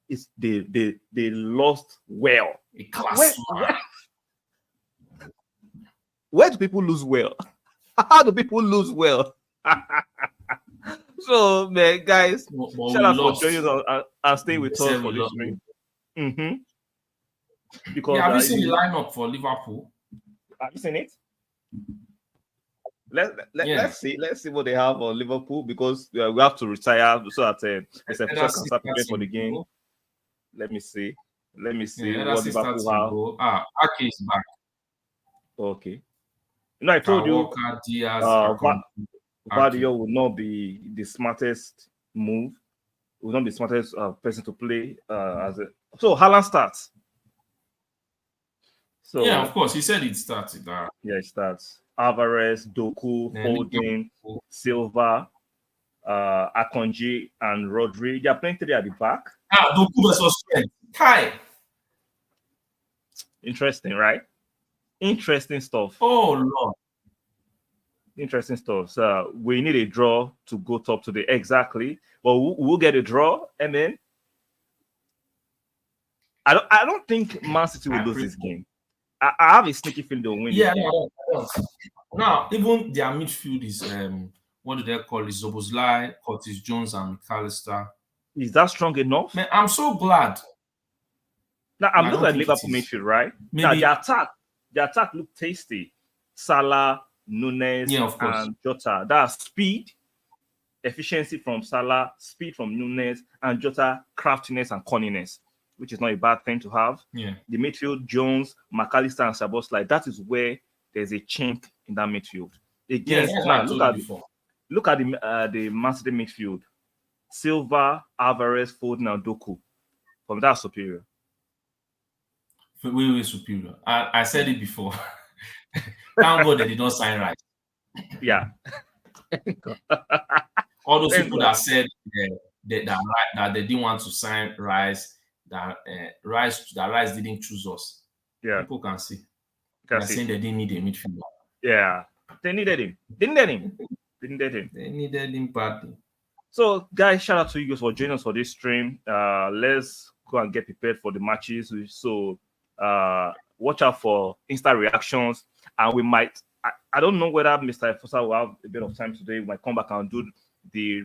It's they lost well. Where do people lose well? How do people lose well? So, man, guys, shout out for joining us and stay with us for this stream. Because have you seen the lineup for Liverpool? Have you seen it? Let's see what they have on Liverpool, because we have to retire so that the can start preparing for the game. Let me see what Liverpool have. Ake is back. Okay. You know, I told you Vardio would not be the smartest move. Would not be the smartest person to play so Haaland starts. So yeah, of course, he said it started. Yeah, it starts. Alvarez, Doku, Foden, Silva, Akonji, and Rodri. They are playing 3 at the back. Doku versus Kai. Interesting, right? Interesting stuff. Oh Lord. Interesting stuff. So we need a draw to go top today. Exactly. But we'll get a draw, and then I don't think Man City will lose this game. I have a sneaky feeling they'll win. Yeah, now even their midfield is what do they call it? Szoboszlai, Curtis Jones, and McAllister. Is that strong enough? Man, I'm so glad. Now I'm I looking don't at think Liverpool it is. midfield, right? Now Maybe, the attack looked tasty. Salah, Nunes, yeah, of course. and Jota. That's speed, efficiency from Salah, speed from Nunes, and Jota, craftiness and cunningness, which is not a bad thing to have. Yeah. The midfield, Jones, McAllister, and Szoboszlai, that is where there's a chink in that midfield. Yeah, Again, that's what now I told you before. look at the Man City midfield. Silva, Alvarez, Foden, and Doku. From that superior. Way superior. I said it before. Thank God they did not sign Rice. Yeah. All those Thank people God. that said that they didn't want to sign Rice, that Rice didn't choose us. Yeah. People can see. Can They're see. saying they didn't need a midfielder. Yeah. They needed him. They needed him. They needed him. They needed him badly. So, guys, shout out to you guys for joining us for this stream. Let's go and get prepared for the matches. So, watch out for Insta reactions. And we might, I don't know whether Mr. Fosa will have a bit of time today. We might come back and do the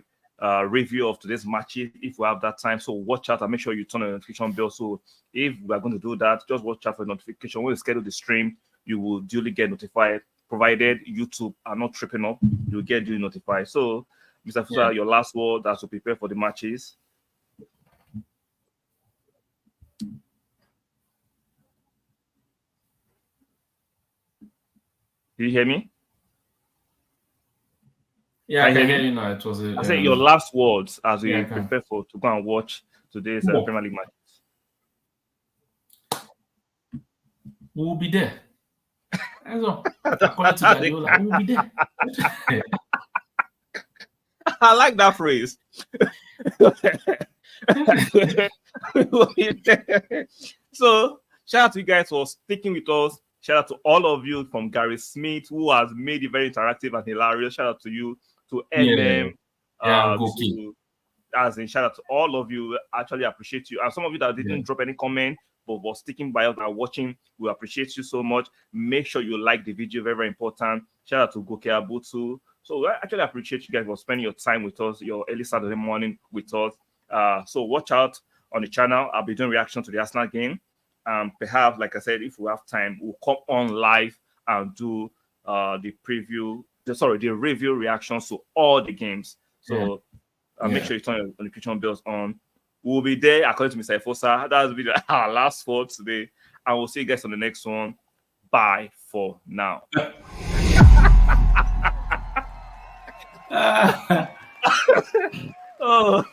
review of today's matches if we have that time. So, watch out and make sure you turn on the notification bell. So, if we are going to do that, just watch out for the notification. When we schedule the stream, you will duly get notified, provided YouTube are not tripping up. You'll get duly notified. So, Mr. Fosa, your last word as we prepare for the matches. Did you hear me? Yeah, I can hear you now. It was I said your last words as we prepare to go and watch today's Premier League matches. We will be there. According to Guardiola, we will be there. I like that phrase. So, shout out to you guys for sticking with us. Shout out to all of you from Gary Smith, who has made it very interactive and hilarious. Shout out to you, to MM. Shout out to all of you. I actually appreciate you. And some of you that didn't drop any comment, but was sticking by us and watching, we appreciate you so much. Make sure you like the video, very, very important. Shout out to Goke Abutu. So I actually appreciate you guys for spending your time with us, your early Saturday morning with us. So watch out on the channel. I'll be doing reaction to the Arsenal game. Perhaps, like I said, if we have time, we'll come on live and do the review reactions to all the games. So make sure you turn your notification bells on. We'll be there according to Mr. Fosa. That's been our last word today. And we'll see you guys on the next one. Bye for now. Oh.